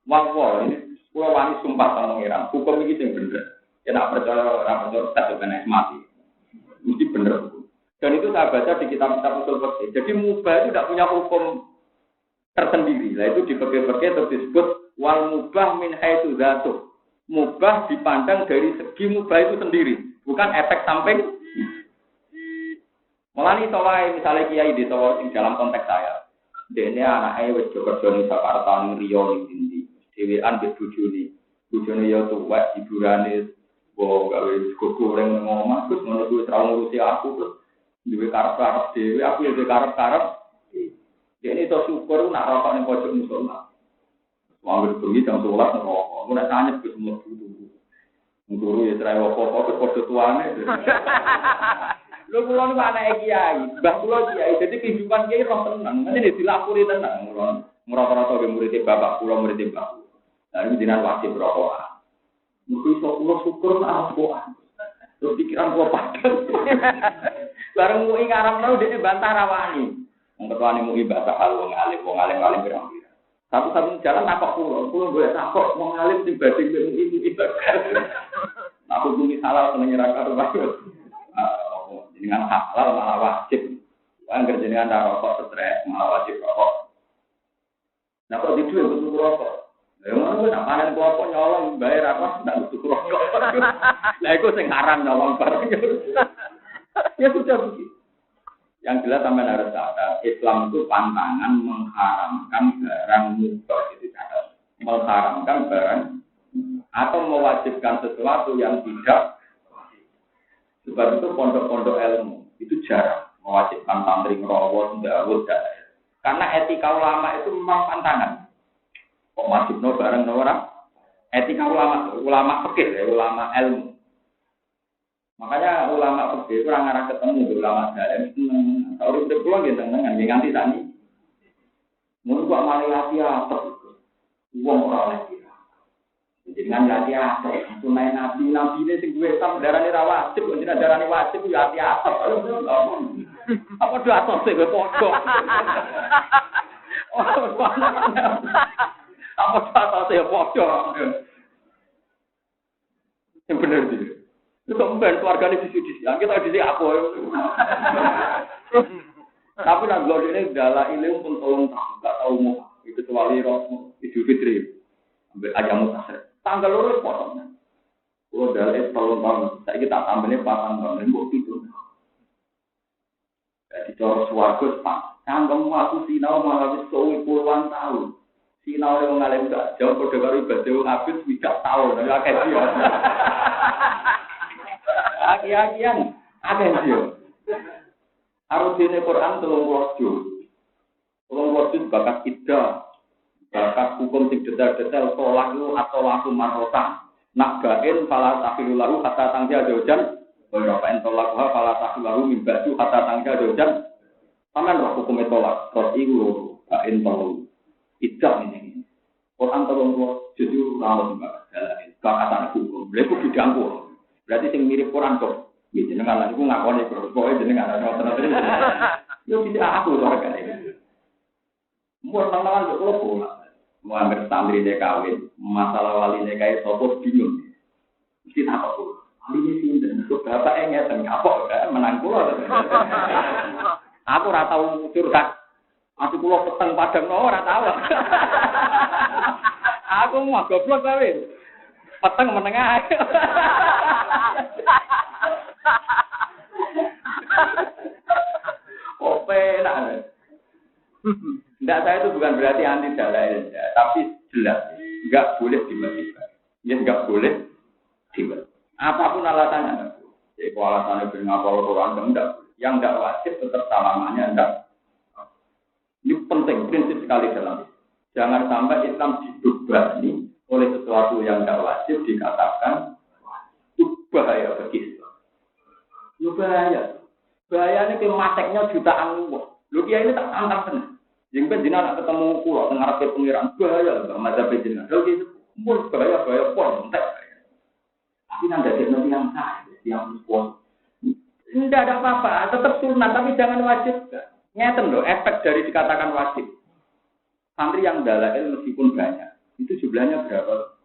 Wah, ini pulau wani sumpah sama pengiran. Hukum ini yang bener. Ya nak percaya orang percaya tak sebenarnya mati. Mesti bener. Dan itu saya baca di kitab-kitab usul fikih. Jadi mubah itu tidak punya hukum tersendiri. Nah itu di fikih-fikih itu disebut wal mubah min haitsu dzatuh. Mubah dipandang dari segi mubah itu sendiri, bukan efek samping. Mulane sowae misalnya kiai di Solo dalam konteks saya. Dene anake wis kerja ning Jakarta ning Riau ning dhewean mbek bojone ya tuwek hiburane mbok gawe goreng nang omah terus ngono kuwi ora ngurusi aku terus duwe karep-karep dhewe aku ya karep-karep dene to syukur nak rokok ning pojok musola wong bengi jam 12 rokok aku nek tanya wis mlebu turu ya trae opo-opo padha tuane lho kula niku anake kiai mbah kula kiai dadi kehidupan kiai roh tenan ngene dilapuri tenan ngrata-rata ge murid bapak kula murid mbah. Nah, ini jenengan wajib rokokan. Mungkin kula syukur nak rokokan. Terus pikiran kula padha. Bareng mui ngaramno dhekne bantah rawani. Wong ketuane mui bahasa hal wong alim pirang-pirang. Satu-satu jalan takok kula golek takok wong alim sing badhe mui aku bumi halal seneng nyeraka karo jenengan halal malah wajib. Angger jenengan ora rokok stres malah wajib rokok. Nah kok di duwe butuh rokok. Lha ngono nak panen klopo nyolong bayar apa ndak butuh rokok. Lah iku sing haram nyolong bareng. Ya sudah begitu. Yang jelas sampean harus sadar, Islam itu pantangan mengharamkan barang mubah itu ada. Mengharamkan barang atau mewajibkan sesuatu yang tidak. Sebab itu pondok-pondok ilmu itu jarang mewajibkan santri ngerawat, ndawut dan karena etika ulama itu memang pantangan. Kok wajibno bareng ora? Etika ulama fikih, ulama ilmu. Makanya ulama fikih ora ngarah ketemu ulama dalam seneng. Urip kula nggih tenang nganti tani. Mun kok mari ati atek. Wong ora oleh kira. Jenengan ati atek, sunai nabi-nabine sing duwe sam darane ra wajib, jenengan darane wajib ya ati atek. Apa do atose kok padha. Apa atose ya padha. Yang bener iki. Itu sampean keluargane disi-disi. Kita disi apa. Tapi nak glodine dalah ilmu pun tolong tak tahu mau itu kecuali roh Idul Fitri. Ambil aja mutasir. Tanggal loro potong. Kalau dalah tolong tahun, saya kita tambahnya 4 tahun dan kok itu. Jadi cara swarga Pak, kanggo aku sinau malah wis puluhan tahun. Sinau yang ngalem gak jauh padha karo ibadah habis 3 tahun. Akeh dia. Aki-akian akeh dia. Harus dene Quran 30 juz. 30 juz bakat iddah. Bakat hukum sing detail-detail tolak lu atau laku marota. Nak gain fala tafilu lahu hatta tangja jaujan. Wa rafain tolakha fala tafilu lahu min ba'du hatta tangja jaujan. Sampeyan roh hukum tolak, terus iku lho, kain telu. Tidak ini. Quran tolong jadi rawat mbak jalan. Kakatan hukum, mereka bidangku. Berarti sing mirip Quran kok. Ya jenengan lan iku ngakoni terus pokoke jenengan ana ngoten-ngoten. Yo tidak aku ora kan iki. Mun nang-nang kok kula mau ambil santri dia kawin, masalah wali dia kayak sopor bingung. Mesti tak kok. Wali sinten? Kok bapak ngeten kapok menang kula. Aku ora tau curhat. Aku kula peteng padang ora tau. Aku mah goblok kawin. Peteng menengah. Oh, penak. Tidak, saya itu bukan berarti anti dalil, ya, tapi jelas nggak boleh dimatikan. Ya nggak boleh dimatikan. Apapun alasannya, jadi alasannya bernapol Quran enggak. Yang tidak wajib tetap salamannya enggak. Ini penting prinsip sekali dalam. Jangan sampai Islam dibebani oleh sesuatu yang tidak wajib dikatakan itu bahaya bagi Islam. Itu bahaya. Bahayanya kemateknya jutaan uang. Lu kia ini tak antar benar. Yang penting nak ketemu pulau tengah rakyat pengiran bahaya lah mazhab jenengan. Kalau gitu, pun bahaya pun entek. Tapi nanti ada yang sah, yang pun. Tidak ada apa-apa, tetap sunat tapi jangan wajib. Ngeten loh, efek dari dikatakan wajib. Santri yang dalail meskipun banyak, itu jumlahnya berapa?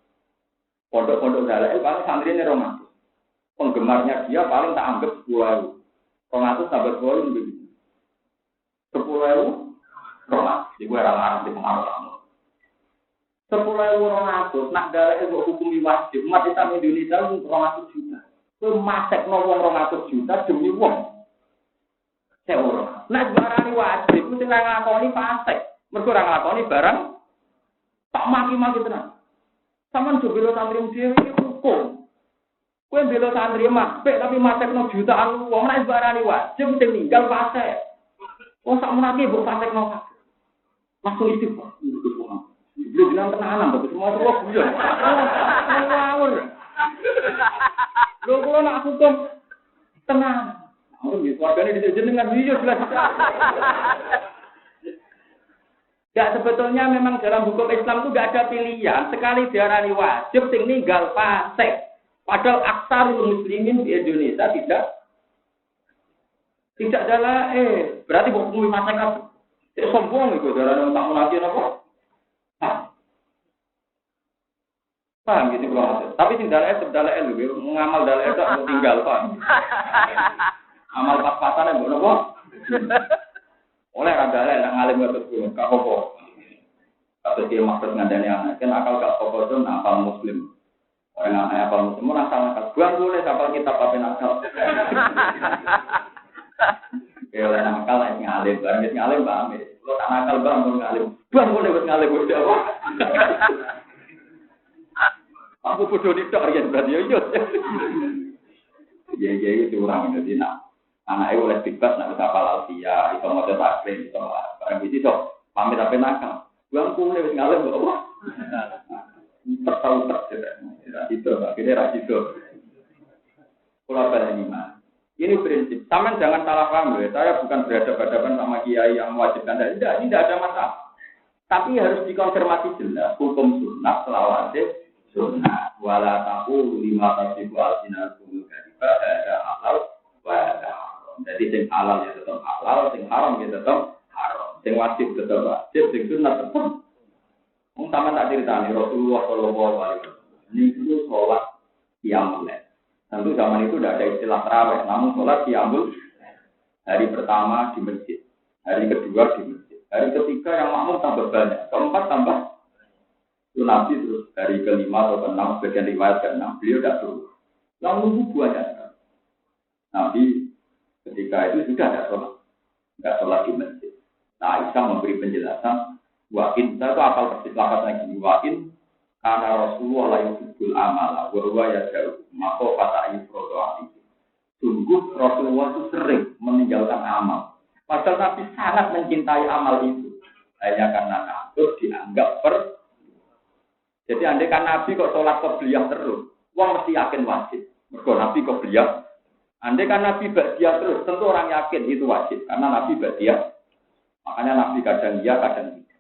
Pondok-pondok dalail paling santrinya 200. Penggemarnya dia paling tak anggap 10.000. 200 sampai 10.000 begitu. 10.000 rolas, di gue orang di pengaruh kamu. 10.200, nak darah itu hukumi wajib. Umat Islam Indonesia itu 200 juta. Itu masek nolong 200 juta demi uang. Saya orang. Nak barang wajib, mesti ngakoni fasek. Mereka orang ngakoni barang tak maki-maki tenang. Sama jubilo santri dewi ini hukum. Kue belo santri makbek tapi masek no jutaan uang. Nak barang wajib, mesti tinggal fasek. Oh, sak menaki bu fasek no. Langsung istighfar. Belum bilang tenanan, tapi semua terus bulan. Ngawur. Lo kalau nak hukum tenang. Oh, gitu. Warganya dengan video jelas. Ya sebetulnya memang dalam hukum Islam itu tidak ada pilihan. Sekali diarani wajib, sing ninggal fasik. Padahal aksarul muslimin di Indonesia tidak adalah berarti hukum masyarakat. Sombong itu darah tak melati apa? Paham gitu kalau tapi sing dalil lho ngamal dalil itu tinggal paham. Amal pas-pasan mbok napa? Oleh ra dalil nang ngalim terus gak apa-apa. Tapi dia maksud ngandani anak kan akal gak apa-apa itu akal muslim. Orang anak akal muslim ora salah buang boleh kapal kitab apa nakal. Kalau nakal lagi ngalim, barang ngalim paham ya. Kalau tak nakal bang mau ngalim, bang boleh buat ngalim udah apa? Aku bodoh nih dok, ya berarti yo. Ya itu orang itu nak. Anaknya oleh bebas nak bisa palautia, itu mau taklim, itu barang itu dok. Pamit apa nakal, bang boleh buat ngalim apa? Tertahu itu, akhirnya itu. Kalau ada lima. Ini prinsip. Taman jangan salah paham ya. Saya bukan berhadapan-hadapan sama kiai yang mewajibkan. Tidak, ini tidak ada masalah. Tapi harus dikonfirmasi jelas. Hukum sunnah selawase sunnah. Wala taqulu lima tasifu al-sinatul kadzib ada halal wa ada haram. Jadi sing halal ya tetap halal, sing haram ya tetap haram. Sing wajib tetap wajib, sing sunnah tetap. Wong sampean tak critani Rasulullah sallallahu alaihi wasallam. Niku salat qiyamul lail. Tentu zaman itu tidak ada istilah tarawih, namun sholat qiyamul hari pertama di masjid, hari kedua di masjid, hari ketiga yang makmum tambah banyak, keempat tambah itu Nabi terus hari kelima atau keenam bagian riwayat keenam beliau tidak turun, lalu banyak. Nabi ketika itu sudah tidak sholat di masjid. Nah Aisyah memberi penjelasan, wakin saya itu apal persis lapat lagi wakin. Karena Rasulullah yang subul amala, bahwa ya jauh, maka kata Ibrahim sungguh Rasulullah itu sering meninggalkan amal. Padahal Nabi sangat mencintai amal itu, hanya karena takut dianggap Jadi andai kan Nabi kok sholat qobliyah terus, wong mesti yakin wajib. Mergo Nabi qobliyah. Andai kan Nabi ba'diyah terus, tentu orang yakin itu wajib, karena Nabi ba'diyah Makanya Nabi kadang iya, kadang tidak.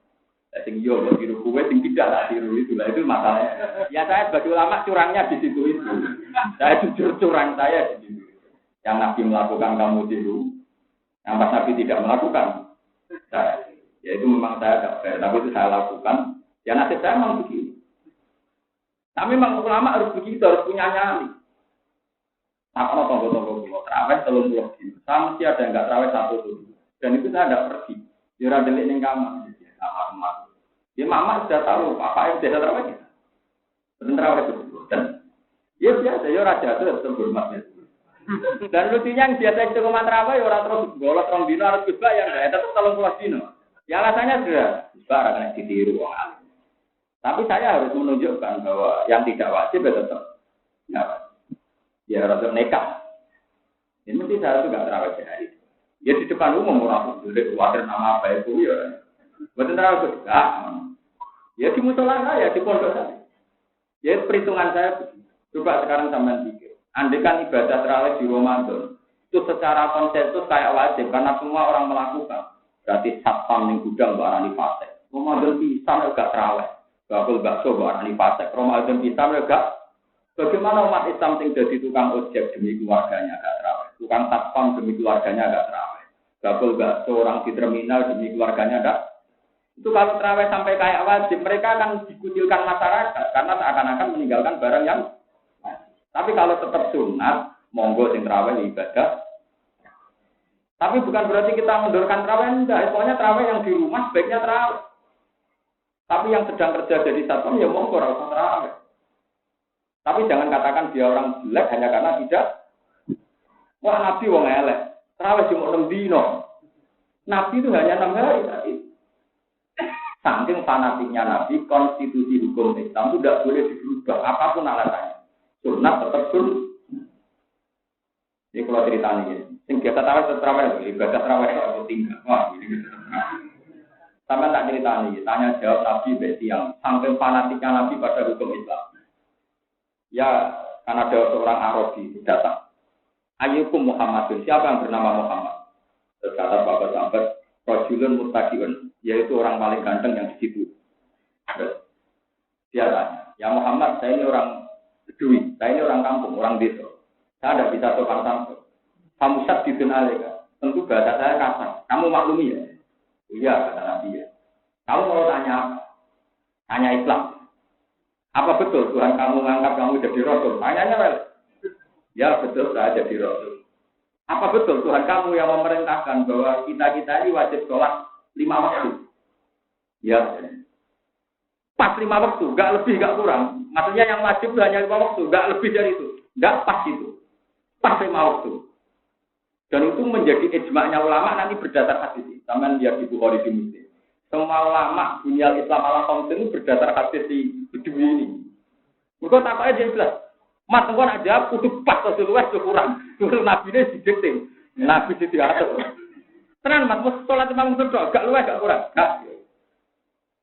Sing iya buat tiru kue, sing tidak tak tiru itu lah, itu masalahnya. Ya saya sebagai ulama curangnya di situ itu. Saya jujur curang saya di situ. Yang Nabi melakukan kamu tiru, yang pas Nabi tidak melakukan. Saya, ya itu memang saya agak fair, tapi itu saya lakukan. Ya nasib saya memang begitu. Tapi memang ulama harus begitu, harus punya nyali. Nah, kalau tonggo-tonggo pulau terawih 30 gitu, saya mesti ada yang nggak terawih 1 dulu. Dan itu saya tidak pergi. Dia ada delik ning kamar, kamar. Dia mama sudah tahu apa yang biasa terawih kita. Benar terawih itu. Dan ya biasa, ya raja itu tetap hormatnya. Dan lucunya yang biasa itu rumah terawih orang terus golot rong dino harus juga yang tetap 30 dino. Ya alasannya sudah besar karena ditiru orang alim. Tapi saya harus menunjukkan bahwa yang tidak wajib ya tetap ya harus nekat. Ini mesti saya itu nggak terawih sehari. Ya di depan umum orang boleh khawatir nama apa itu ya. Betul terawih ya di musola saya, di pondok saya. Ya perhitungan saya coba sekarang sampean pikir. Andai kan ibadah terawih di Ramadan itu secara konsensus kayak wajib karena semua orang melakukan. Berarti satpam ning gudang barani fase. Ramadan pisan gak terawih. Bakul bakso barani fase. Ramadan pisan gak. Bagaimana umat Islam yang jadi tukang ojek demi keluarganya agak terawih, tukang satpam demi keluarganya agak terawih, bakul bakso orang di terminal demi keluarganya agak. Itu kalau terawih sampai kayak wajib, mereka akan dikucilkan masyarakat karena seakan-akan meninggalkan barang yang wajib. Tapi kalau tetap sunat, monggo sing terawih ibadah. Tapi bukan berarti kita mundurkan terawih, enggak. Pokoknya terawih yang di rumah sebaiknya terawih. Tapi yang sedang kerja jadi satpam ya monggo ora usah terawih. Tapi jangan katakan dia orang jelek hanya karena tidak. Wah Nabi wong elek. Terawih cuma 6 dino. Nabi itu hanya 6 hari tadi. Saking fanatiknya Nabi, konstitusi hukum Islam itu tidak boleh dirubah apapun alasannya. Sunat tetap sunat. Ini kalau ceritanya ini. Yang biasa terawih, ibadah terawih itu aku tinggal. Wah ini gitu. Sampai tak ceritanya ini. Tanya jawab Nabi besi yang saking fanatiknya Nabi pada hukum Islam. Ya, karena ada seorang Arabi datang. Ayyukum Muhammadun, siapa yang bernama Muhammad? Terus kata Bapak Sahabat, Rajulun Murtaqiun, yaitu orang paling ganteng yang di situ. Terus dia tanya, ya Muhammad, saya ini orang Bedui, saya ini orang kampung, orang desa. Saya tidak bisa sopan santun. Kamu syadidun alaika, tentu bahasa saya kasar. Kamu maklumi ya? Iya, kata Nabi ya. Kamu mau tanya apa? Tanya Islam. Apa betul Tuhan kamu mengangkat kamu jadi rasul? Tanyanya wel. Ya betul saya jadi rasul. Apa betul Tuhan kamu yang memerintahkan bahwa kita ini wajib sholat 5 waktu? Ya. Pas 5 waktu, nggak lebih nggak kurang. Maksudnya yang wajib itu hanya 5 waktu, nggak lebih dari itu. Nggak pas itu. Pas 5 waktu. Dan itu menjadi ijma'nya ulama nanti berdasar hadis. Sama lihat di Bukhari di Muslim. Semua ulama dunia Islam ala kaum itu berdasar hadis di Bedui ini. Mereka takutnya dia jelas. Mas, engkau nak jawab, kudu pas atau luwes kurang. Terus Nabi ini didikting. Nabi itu diatur. Tenan mas, mau sholat imam itu gak luwes gak kurang.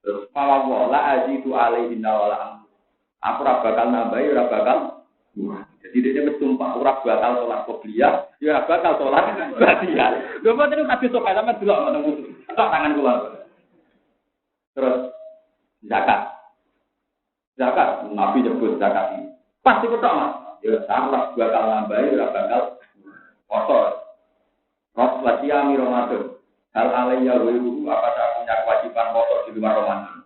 Terus fawwala azidu alaihi nawala. Aku ora bakal nambahi, ora bakal. Jadi dia bersumpah ora bakal sholat qobliyah, ya bakal sholat ba'diyah. Lho kok terus habis sok sama delok ngono. Tok tangan kula. Terus zakat. Zakat, Nabi nyebut zakat ini. Pasti betul mas. Ya, saya bakal nambahi, ora bakal kotor. Rasulullah Ramadan. Hal alaiya wiru, apakah punya kewajiban kotor di luar Ramadan?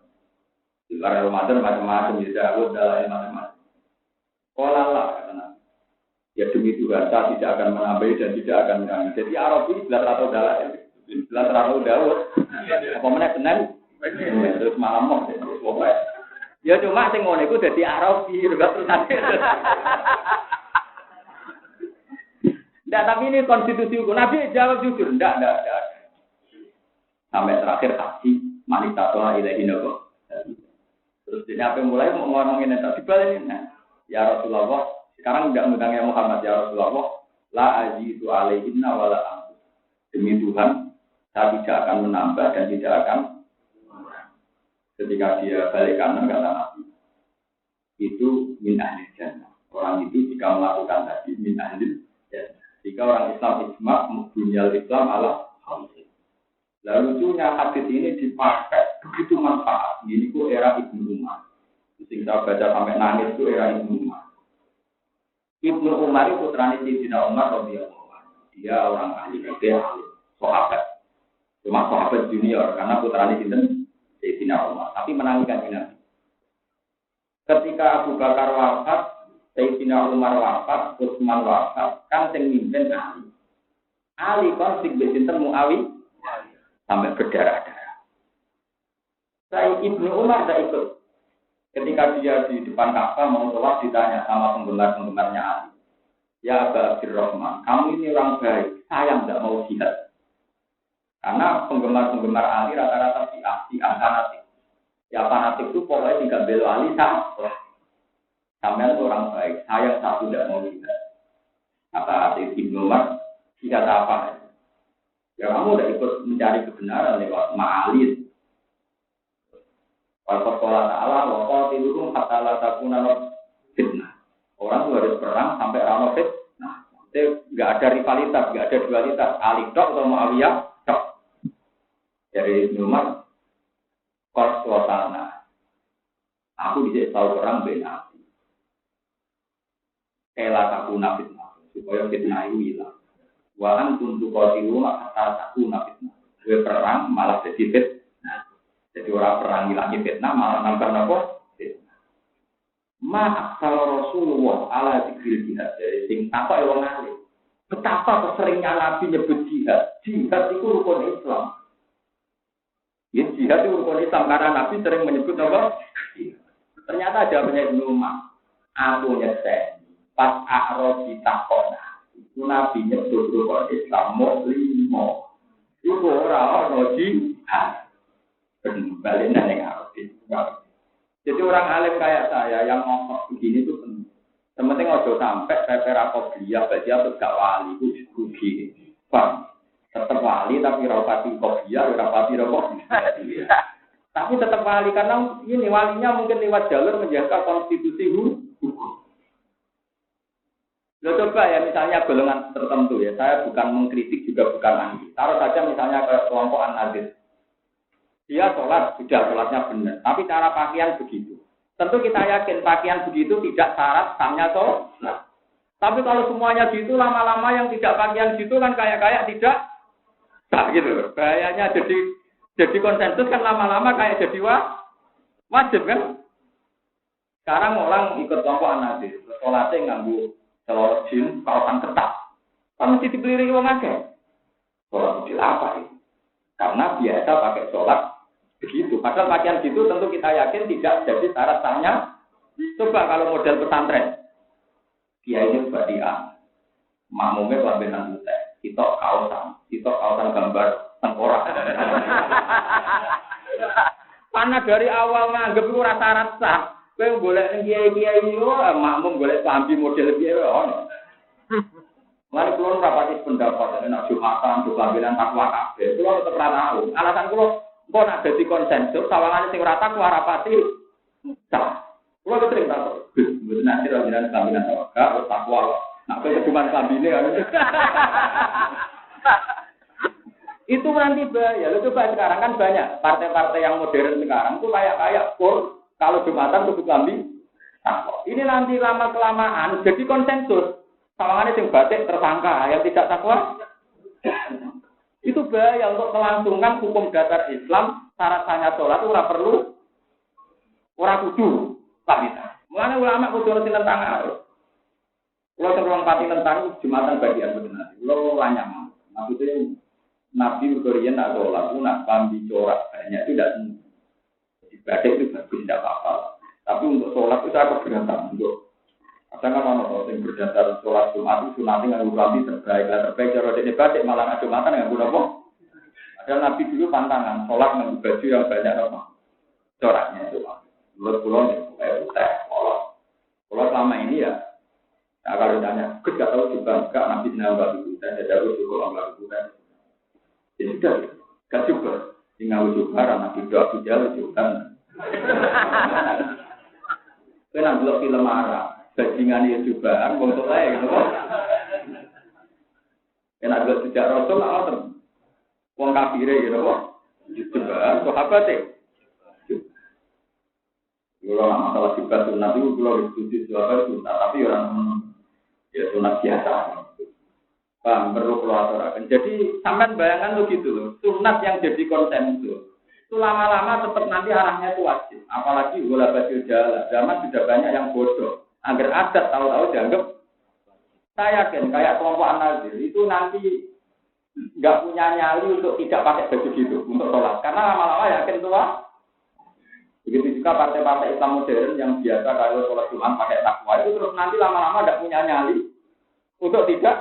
Di luar Ramadan macam-macam, ya Dawud, dalam macam-macam. Kolalah, kata Nabi. Ya demi Tuhan, saya tidak akan menambahi dan tidak akan mengurangi. Jadi Arabi 11 dalam, 11 Dawud. Apa mana Senin? Terus malam mau, ya cuma sing ngono iku dadi Arabi, enggak terus nanti. Enggak, tapi ini konstitusi hukum. Nabi jawab jujur, enggak. Sampai terakhir haji, manita toha ilahi nago. Terus dia apa mulai mau ngomongin yang tak dibalik. Ya Rasulullah, sekarang enggak ngundang ya Muhammad, ya Rasulullah, la azidu alaihinna wala amdu. Demi Tuhan, saya tidak akan menambah dan tidak akan. Ketika dia balik kanan kata Nabi, itu min ahli jannah. Orang itu jika melakukan tadi min ahli jannah. Jika orang Islam ijma' dunia Islam ala khamsin. Lalu lucunya hadis ini dipakai begitu manfaat. Ini ku era Ibnu Umar. Sing saya baca sampai nangis itu era Ibnu Umar. Ibnu Umar itu putrane Sayyidina Umar radhiyallahu anhu. Dia orang ahli fikih, sahabat. Cuma sahabat junior karena putrane sinten Sayyidina Umar. Tapi menangkan Nabi. Ketika Abu Bakar wafat, Sayyidina Umar wafat, Utsman wafat, kan sing mimpin Ali. Ali konflik sinten Muawiyah sampai berdarah-darah. Saya Ibnu Umar tidak ikut. Ketika dia di depan Ka'bah mau sholat ditanya sama penggemar-penggemarnya Ali. Ya Aba Abdurrahman, kamu ini orang baik, saya tidak mau jihad. Karena penggemar-penggemar Ali rata-rata Syiah fanatik. Ya fanatik itu pokoknya tidak bela Ali sama. Sampai itu orang baik, saya satu tidak mau jihad. Kata Ibnu Umar, jihad apa? Ya kamu udah ikut mencari kebenaran lewat ma'alid. Kalau sekolah ta'ala, wakil itu kata la takuna fitnah. Orang itu harus perang sampai rano fitnah. Jadi nggak ada rivalitas, nggak ada dualitas. Ali dok atau Muawiyah dok. Dari Umar, kos suasana. Aku bisa tahu perang benar. Ela takuna fitnah supaya fitnah itu hilang. Wahan untuk kotilu maka aku fitnah. Gue perang malah jadi fitnah. Jadi orang perang hilangi fitnah malah nambah apa? Fitnah. Ma'aksal Rasulullah ala zikril jihad. Jadi sing apa yang ngalih. Betapa keseringnya Nabi nyebut jihad. Jihad itu rukun Islam. Ya jihad itu rukun Islam karena Nabi sering menyebut apa? Ternyata jawabannya Ibnu Umar. Aku nyesek. Pas A'raf ditakona. Nabi nyebut rukun Islam Muslim. Itu orang jihad. Balik nang Arab. Jadi orang alim kayak saya yang ngomong begini itu penting. Sementing ojo sampai pepera kopiah bagi atau gak wali itu rugi. Bang, tetap wali tapi rapati kopiah, rapati rokok. Tapi tetap wali karena ini walinya mungkin lewat jalur menjaga konstitusi hukum. Lo coba ya misalnya golongan tertentu ya, saya bukan mengkritik juga bukan anti. Taruh saja misalnya ke kelompok An-Nadir. Dia sholat, sudah sholatnya benar. Tapi cara pakaian begitu. Tentu kita yakin pakaian begitu tidak syarat sahnya sholat. Tapi kalau semuanya gitu, lama-lama yang tidak pakaian gitu kan kayak tidak sah gitu. Bahayanya jadi konsensus kan lama-lama kayak jadi wajib kan. Sekarang orang ikut kelompok An-Nadir. Sholatnya nganggu celana jin, kawasan ketat. Kan mesti dibeli wong akeh. Sholat model apa ini? Karena biasa pakai sholat begitu. Padahal pakaian gitu tentu kita yakin tidak jadi syarat sahnya. Coba kalau model pesantren, dia ini badian, makmumnya kelambenan putih, kita kawasan gambar tengkorak. Karena dari awal nganggep itu rasa sah. Kowe boleh kiai-kiai yo makmum boleh sambil model kiai ono. Mari kula rapati pendapat nek Jumatan, kelambenan takwa kabeh. Kula tetep ora tahu. Alasan kula kok nak dadi konsensus sawangane sing ora takwa rapati sah. Kula sering takut. Mboten nanti ora jenengan kelambenan takwa. Nak kowe cuma klambine kan. Itu nanti bahaya. Lu coba sekarang kan banyak partai-partai yang modern sekarang itu kayak pur kalau Jumatan kudu klambi takwa. Ini nanti lama-kelamaan jadi konsensus. Sawangannya sing batik tersangka yang tidak takwa. Itu bahaya untuk melangsungkan hukum dasar Islam. Syarat sahnya sholat itu ora perlu, ora kudu kabita. Mulane ulama kudu ngerti tentang arus. Kalau teruang pati tentang Jumatan bagian benar. Kalau lanyam, maksudnya Nabi Mekorian nak sholat, nak klambi corak banyak itu tidak semua. Jadi batik itu bagus tidak apa-apa. Tapi untuk sholat itu saya keberatan untuk kadang kan orang yang berdasar sholat Jumat itu sunatnya dengan klambi terbaik cara dia batik malah Jumatan dengan guna apa? Ada Nabi dulu pantangan sholat dengan baju yang banyak apa? Coraknya itu. Menurut pulau kalau selama ini ya, nah kalau ditanya, kita nggak tahu juga enggak Nabi nambah itu, dan ada usul Allah itu kan. Ya sudah, gak juga. Tinggal juga karena tidak juga juga. Kena belok film Arab, bajingan itu juga, untuk lain, gitu. Kena belok sejak Rasul, nggak ngotot. Wong kafire ya napa? Juga sahabat e. Kalau masalah juga sunat itu kalau diskusi siapa sunat, tapi orang ya sunat biasa. Paham perlu keluarkan. Jadi sampai bayangan tuh gitu loh. Sunat yang jadi konsensus itu lama-lama tetap nanti arahnya itu wajib. Apalagi bola baju jalan. Zaman sudah banyak yang bodoh. Agar adat tahu-tahu dianggap. Saya yakin kayak kelompok An-Nazir itu nanti nggak punya nyali untuk tidak pakai baju gitu untuk sholat. Karena lama-lama yakin tua. Begitu juga partai-partai Islam modern yang biasa kalau sholat Jumat pakai takwa itu terus nanti lama-lama tidak punya nyali untuk tidak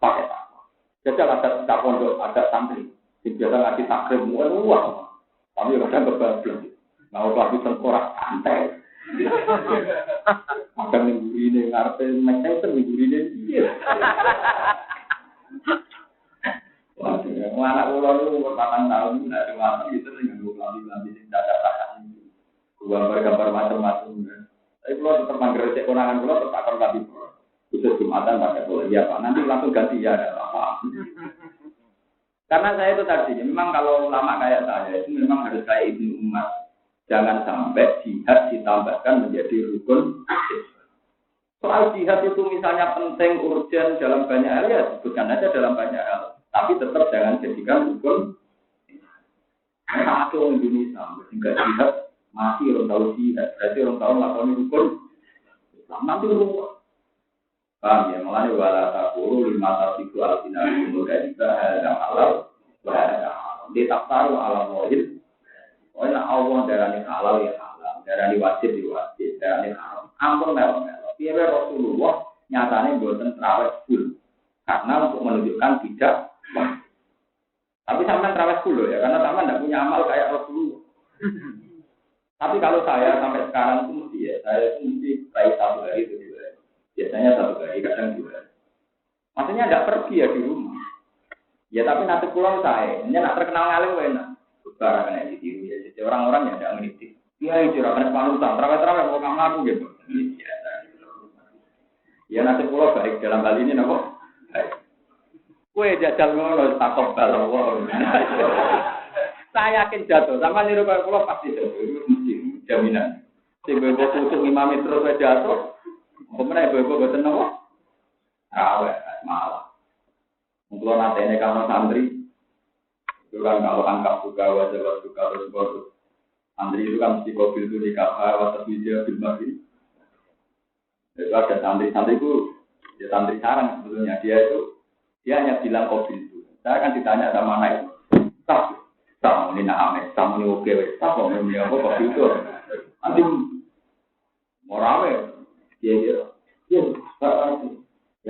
pakai takwa. Jajal ada pondok, ada santri, biasa ngaji takrim, uang, tapi kadang kebablas. Mau lagi tengkorak santai. Kadang minggu ini ngarepe Manchester minggu ini. Waduh, anak ulo itu 4 tahun tidak dewasa itu dengan lambi-lambi sing dadak-dadak ini. Gambar-gambar macam-macam. Tapi kalau tetap menggerak konangan kalau tetap akan lebih khusus Jumatan pakai boleh ya Pak. Nanti langsung ganti ya ada apa. Karena saya itu tadi memang kalau ulama kayak saya itu memang harus kayak Ibnu Umar. Jangan sampai jihad ditambahkan menjadi rukun. Soal jihad itu misalnya penting, urgen dalam banyak hal ya sebutkan aja dalam banyak hal. Tapi tetap jangan jadikan rukun. Karena aku orang Indonesia, enggak jihad, masih orang tahu jihad. Berarti orang tahu melakukan rukun. Nanti rukun. Paham ya? Mulanya wala takuru 5 tasiku al-sinar muda juga ada halal. Ada halal. Dia tak tahu alam wajib. Pokoknya Allah darahnya halal ya halal. Darahnya wajib ya wajib. Darahnya haram. Ampun melo-melo. Dia Rasulullah nyatanya buatan terawih full. Karena untuk menunjukkan tidak. Tapi sampai terawih full ya. Karena sama tidak punya amal kayak Rasulullah. Tapi kalau saya sampai sekarang itu mesti ya. Saya itu mesti raih 1 hari itu juga. Biasanya 1 hari, kadang 2 hari. Maksudnya tidak pergi ya di rumah. Ya tapi nanti pulang saya. Ini nak terkenal ngalim enak. Barang kena ditiru ya. Jadi orang-orang yang tidak meniti. Ya itu rakyat panutan. Terawih-terawih mau kamu aku gitu. Ya nanti pulang baik dalam hal ini nopo. Baik. Kue jajal ngono takok balong. Saya yakin jatuh. Sama niru kaya pulau pasti jatuh. Itu mesti jaminan. Si bebo tutup imami terus jatuh. Kemudian bebo boten nopo. Rawe malah. Kalau nanti ini kamu santri. Itu kan kalau angkat juga wajah juga terus bodoh. Santri itu kan mesti kobil itu nikah wajah video film lagi. Itu ada santri itu ya santri sarang sebetulnya dia hanya bilang kobil itu. Saya kan ditanya sama anak itu, tak ini nak kamu ini oke, tak mau ini apa kobil itu. Nanti mau rame dia ya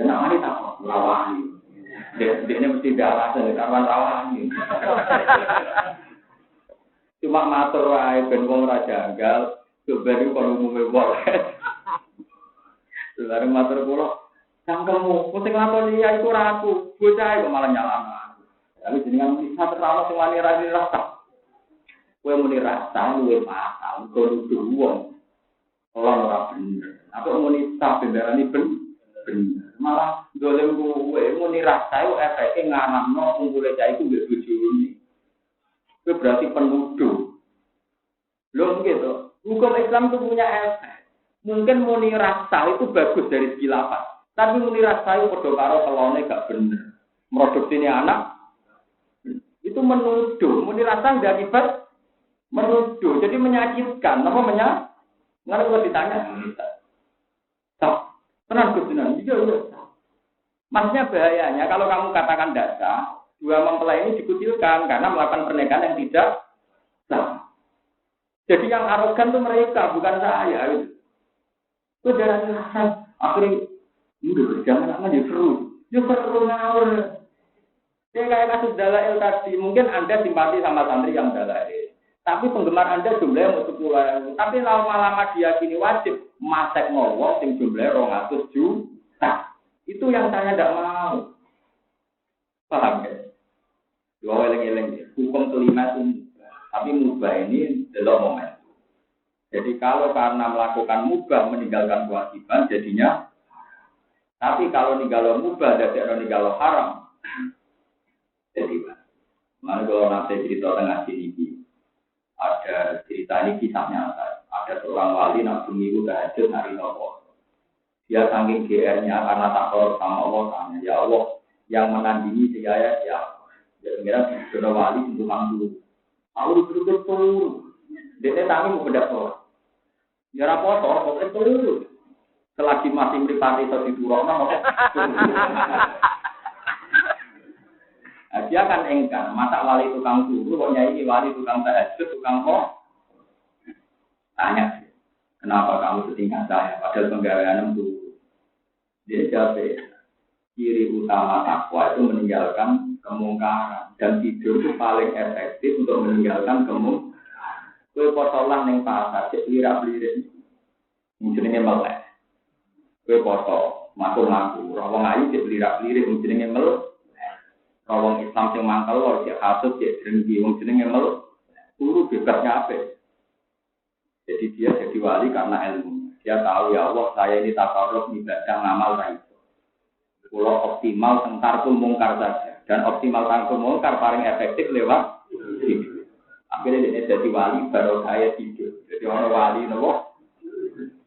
nak ini tak mau rawani. Dia ini mesti alasan karena rawani. Cuma matur wae ben wong ora janggal, sebenarnya kalau umume boleh. Lalu matur kula, "Cangkemmu, sing nglakoni ya iku ora aku, bocah kok malah nyalahno aku." Lalu jenengan bisa terlalu sing wani rasa. Kowe muni rasa luwih mahal, kok nuduh wong. Ora bener. Apa muni tak bendarani bener. Malah dolem kowe muni rasa yo efeke nganamno kumpule cah iku mbek bojone. Itu berarti penuduh. Belum gitu. Hukum Islam itu punya efek. Mungkin muni rasa itu bagus dari segi lafaz. Tapi muni rasa itu padha karo kelone gak bener. Produksine anak itu menuduh. Muni rasa udah akibat menuduh. Jadi menyakitkan. Namanya nggak kalau ditanya. Tenang kebenaran. Iya. Maksudnya bahayanya kalau kamu katakan data. 2 mempelai ini dikucilkan karena melakukan pernikahan yang tidak sah. Jadi yang arogan itu mereka, bukan saya. Itu darah rasa. Akhirnya, jangan aja seru. Ya seru ngawur. Dia kayak kasus dalail tadi. Mungkin Anda simpati sama santri yang dalail. Tapi penggemar Anda jumlahnya mau 10.000. Tapi lama-lama diyakini wajib. Masek ngowok yang jumlahnya 200 juta. Itu yang saya tidak mau. Paham ya? Dua eleng-eleng. Hukum kelima itu mubah. Tapi mubah ini adalah momen. Jadi kalau karena melakukan mubah meninggalkan kewajiban jadinya. Tapi kalau ninggalo mubah dan tidak ninggalo haram. Jadi Mana kalau nanti cerita tengah sini, ada cerita ini kisah nyata. Ada seorang wali nak seminggu tahajud hari nopo. Dia saking GR-nya karena takut sama Allah tanya, ya Allah yang menandingi saya ya. Ya kira sudah wali untuk mampu. Aku duduk turun. Dia tangi mau bedak loh. Ya rapopo, kok turun. Selagi masih meripati atau diturunkan, dia kan engkang. Masa wali tukang turu, kok nyai wali tukang tahajud, tukang kok? Tanya, kenapa kamu setingkat saya? Padahal penggawean itu. Dia jawab, ciri utama takwa itu meninggalkan kemungkaran. Dan tidur itu paling efektif untuk meninggalkan kemungkaran. Kue potolan yang pasar, cek lirak-lirik. Mungkinnya melek. Kue foto, ngaku-ngaku, rawang ayu cek lirak-lirik, mungkinnya melek. Rawang Islam yang mangkal, kalau cek hasut, cek dengki, mungkinnya melek. Turu bebasnya apa? Jadi dia jadi wali karena ilmu. Dia tahu ya Allah, saya ini takarruf ibadah ngamal ra iso. Kalau optimal tengkarku mungkar saja. Dan optimal tengkarku mungkar paling efektif lewat tidur. Akhirnya dia jadi wali baru saya tidur. Jadi orang wali nopo.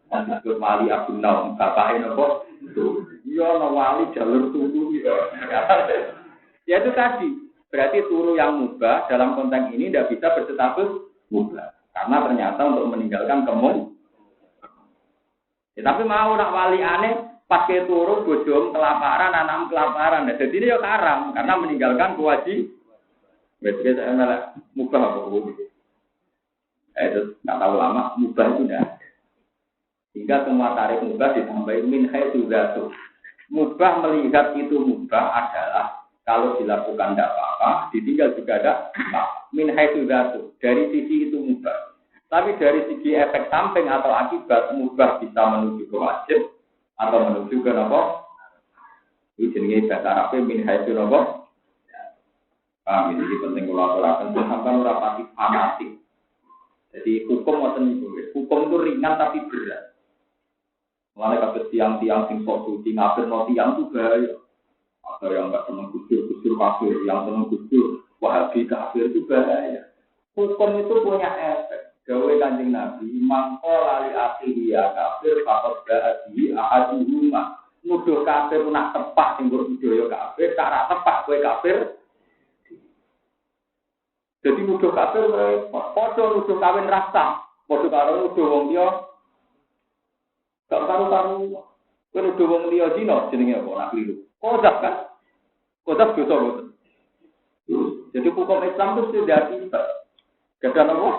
Disebut wali Abdul Naum. Bapaknya nopo. Iya nopo wali jalur turu. Ya itu tadi. Berarti turu yang mubah dalam konteks ini tidak bisa berstatus mubah. Karena ternyata untuk meninggalkan kemungkaran. Ya, tapi mau nak wali aneh pakai turu bojom kelaparan, anam kelaparan. Nah, jadi ini ya haram karena meninggalkan kewajiban. Berarti saya malah mubah apa hukum? Itu nggak tahu lama mubah itu dah. Hingga semua tarikh mubah ditambahin min haitsu dzatu. Mubah melihat itu mubah adalah kalau dilakukan tidak apa-apa, ditinggal juga ada min haitsu dzatu. Dari sisi itu mubah. Tapi dari segi efek samping atau akibat mubah bisa menuju ke wajib atau menuju ke apa? Ini jenenge bahasa Arab min haitsu apa? Ini penting kalau aturaken sampeyan ora pati fanatik. Jadi hukum ngoten niku. Hukum itu ringan tapi berat. Mulane kabeh tiang-tiang sing sok suci ngafirno tiang itu bahaya. Ada yang enggak seneng gusur kafir, yang seneng gusur wahabi kafir itu bahaya. Hukum itu punya efek. Gawe Kanjeng Nabi, mangko lali akhiri ya kafir, fakot ba'adi ahaduhuma. Nuduh kafir nak tepak, tinggal budaya kafir, cara tepak kue kafir. Jadi nuduh kafir, podo nuduh kawin rasa, podo karo nuduh wong dia, gak karu-karu. Kue nuduh wong dia dino, jenenge apa, nak keliru. Kodak kan? Kodak dosa boten. Jadi hukum Islam itu sudah tiba. Gada apa?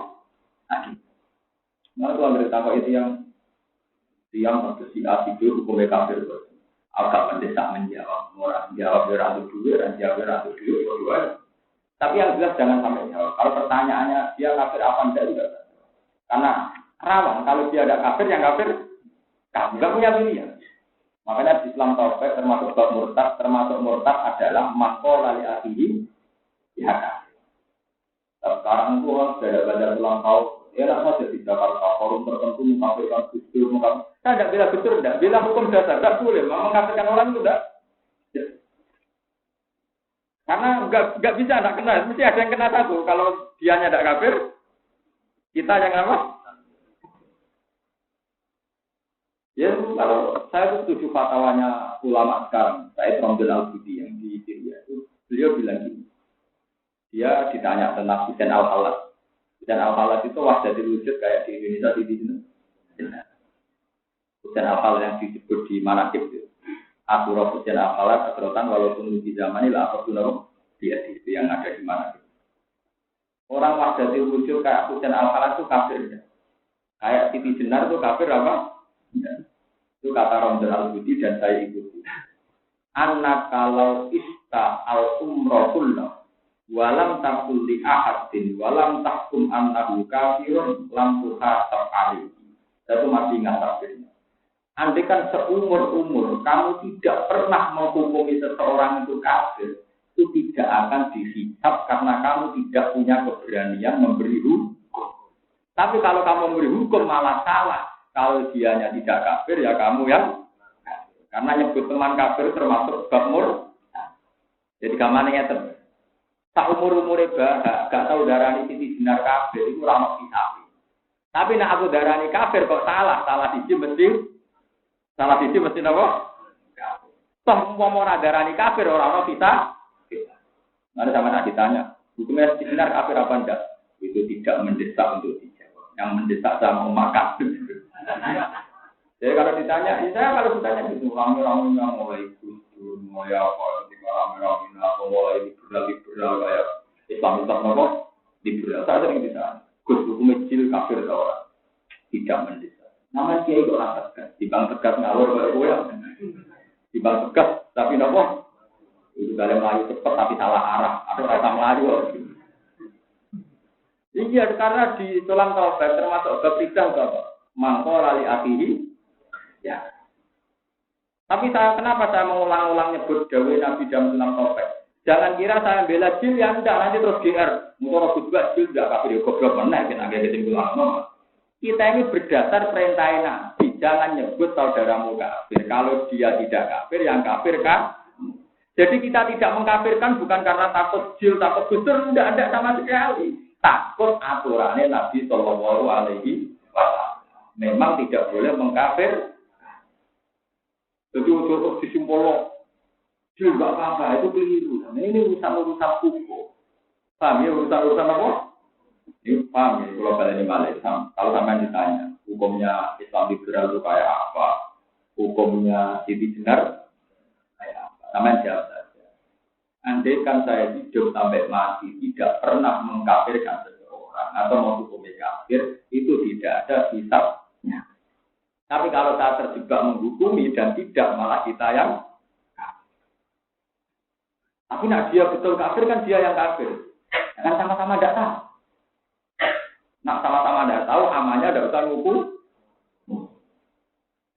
Nah, itu ambil tambah itu yang si itu hukumnya kafir. Agak mendesak menjawab, orang jawab beratu dulu, dan jawab beratu dulu, dua. Tapi yang jelas jangan sampai jawab. Kalau pertanyaannya dia kafir apa enggak juga. Karena rawan kalau dia ada kafir, yang kafir nggak punya pilihan. Makanya di Islam Taufik termasuk murtad adalah makhluk lali akhiri ya kafir. Sekarang itu orang sudah ulang tahun. Ya, tidak saja di Jakarta, forum tertentu mengkafirkan Gusdur, saya tidak bilang Gusdur, tidak bilang hukum dasar, tidak boleh, mengkafirkan orang itu tidak. Ya. Karena nggak bisa, tidak kena, mesti ada yang kena satu. Kalau dianya tidak kafir, kita yang apa? Ya, kalau saya itu setuju fatwanya ulama sekarang, Said Ramdhal Al-Budi yang di Syria itu, beliau bilang gini, dia ditanya tentang Husain Al-Khalas. Dan al-halat itu wahdatul wujud kayak di Indonesia di sini. Husain al-halat yang disebut di manaqib itu. Asurah Husain al-halat asrotan walaupun di zaman ini lah apapun dia itu yang ada di manaqib. Orang wahdatul wujud kayak Husain al-halat itu kafir. Ya. Kayak Siti Jenar itu kafir apa? Ya. Itu kata Ramdhal Al-Budi dan saya ikuti. Anak kalau ista al-umrohullah. Walam takul li ahadin, walam takum annahu kafirun, lam tuhasab alaihi. Itu masih ingat tafsirnya. Andai kan seumur-umur kamu tidak pernah menghukumi seseorang itu kafir, itu tidak akan dihisab karena kamu tidak punya keberanian memberi hukum. Tapi kalau kamu memberi hukum malah salah. Kalau dianya tidak kafir, ya kamu yang kafir. Karena nyebut teman kafir termasuk bab murtad. Jadi gampangnya terus. Tak umur-umure bahak, gak tau darani Siti Jenar kafir, itu ora ono kisahe. Tapi nek aku darani kafir kok salah siji mesti napa? Toh umpama ora darani kafir ora ono kisah. Nanti sama nak ditanya, hukumnya Siti Jenar kafir apa enggak? Itu tidak mendesak untuk dijawab. Yang mendesak sama makan. Jadi kalau ditanya, saya kalau ditanya gitu, rame-rame mulai kusur, mulai apa, ketika rame-rame mulai liberal kayak Islam apa? Liberal. Saya sering ditanya, Gus hukum kecil kafir atau orang? Tidak mendesak. Nama Kiai kok orang tegas, di bang tegas ngawur kayak gue, di bang tegas tapi nopo itu kalian melayu cepat tapi salah arah, atau rasa melayu. Iya, karena di tulang taubat termasuk kepridah apa? Mangko lali akhihi. Ya. Tapi kenapa saya mengulang-ulang nyebut dawe Nabi dalam tulang taubat? Jangan kira saya bela jil yang enggak nanti terus GR. Motor khutbah jil enggak kafir goblok meneh kita agak kesimpulan ngomong. Kita ini berdasar perintah Nabi, jangan nyebut saudaramu kafir. Kalau dia tidak kafir, yang kafir kan? Jadi kita tidak mengkafirkan bukan karena takut jil, takut gusur, enggak ada sama sekali. Takut aturannya Nabi Shallallahu Alaihi Wasallam. Memang tidak boleh mengkafir. Jadi untuk disimpul jil enggak apa-apa, itu keliru. Nah, ini urusan-urusan hukum. Paham ya urusan-urusan apa? Ini paham ya, kalau kalian ini balik. Kalau sampai ditanya, hukumnya Islam liberal itu kayak apa? Hukumnya Siti Jenar kayak apa? Sampai jawab saja. Andai kan saya hidup sampai mati tidak pernah mengkafirkan seseorang atau mau hukumnya kafir, itu tidak ada hisabnya. Tapi kalau saya terjebak menghukumi dan tidak malah kita yang kafir. Tapi nak dia betul kafir kan dia yang kafir. Kan sama-sama tidak tahu. Nak sama-sama tidak tahu, amalnya tidak usah hukum.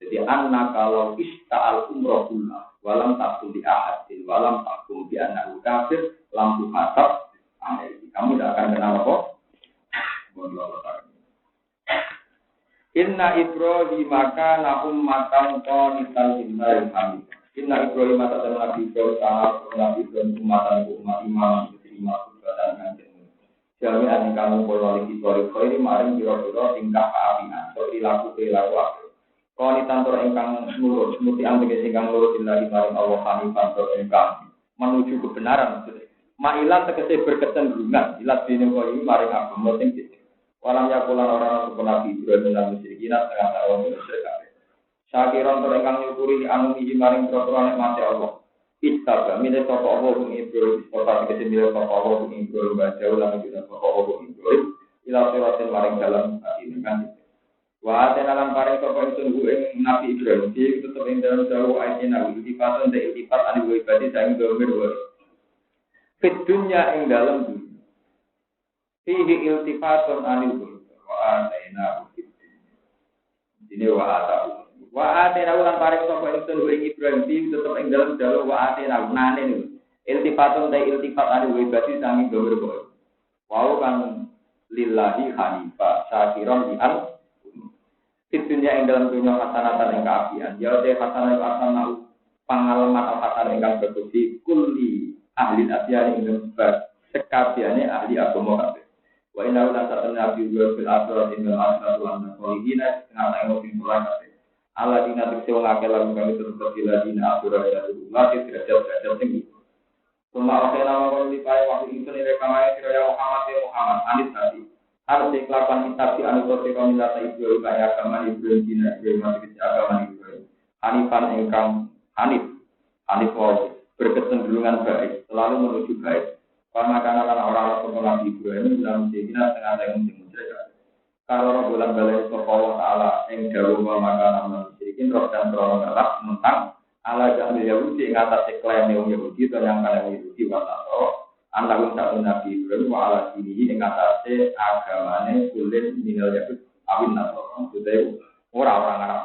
Jadi anak kalau ista'al umrohullah, walam takum di ahadin, walam takum di anak kafir, lampu hasab, kamu tidak akan kenal apa? Inna Ibrahim maka naum matang qanitan lillahi hamid. Inna Ibrahim maka Nabi Ibrahim Nabi Ibrahim umat imam diterima dan kanjeng. Jami'an kamu boleh dikori ini maring biro-biro tingkah keapian. So perilaku apa? Qanitan tur ingkang nurut, mutian tegese ingkang nurut lillahi maring Allah hanifan tur ingkang menuju kebenaran maksudnya. Ma'ilan tegese berkecenderungan ilat dene kok ini maring agama sing walam yakulan orang Nabi Ibrahim lan musyrikin setengah tahun musyrik kabeh. Syakiran tur ingkang nyukuri anu iki maring peraturan nikmate Allah. Ittaba mine sapa Allah ing Ibrahim ora tegese mile sapa Allah ing Ibrahim baca ulang juga sapa Allah ing Ibrahim ila siratin maring dalam ini kan. Wa tenalan paring sapa ingsun ing Nabi Ibrahim iki tetep ing dalam dalu ayat nabi dipatun de iltifat anu ibadi saing domir wa. Fit dunya ing dalam dunya. Fihi iltifatun anil wa ataina ini wa atau wa atena ulang paring sapa ingsun ing Ibrahim tetep ing dalem dalu wa atena nane niku iltifatun ta iltifat anu ibadi sangi gambar kok wau kan lillahi hanifa syakiron li'al fitunya ing dalem dunya hasanatan ing kaapian ya te hasanatan pangalaman hasanatan ingkang berkuti kulli ahli asyari ing sekabiane ahli agama kabeh. Wa inna la ta'lamu bil akhirati min al-akhirati wa inna kana emosi mulai kabeh. Allah dina tekse wong akeh lan kami terus dina akhirati umat derajat tinggi. Suma oke nama wong dipae waktu itu nek kamae kira Muhammad anis tadi. Harus kelakuan kitab di anu kote komunitas Ibrahim kaya agama Ibrahim dina Ibrahim masih agama Ibrahim. Hanifan ingkang hanif berkecenderungan baik, selalu menuju baik. Karena orang-orang sekolah Ibrahim dalam sejina tengah tahun musyrik. Kalau bulan balai Allah Taala yang jauh memakan musyrikin roh dan terlalu galak tentang ala jahil Yahudi yang atas klaim Yahudi atau yang kalian Yahudi walau anak satu Nabi Ibrahim ala sini yang atas agamanya kulit minal Yahudi awin atau orang-orang Arab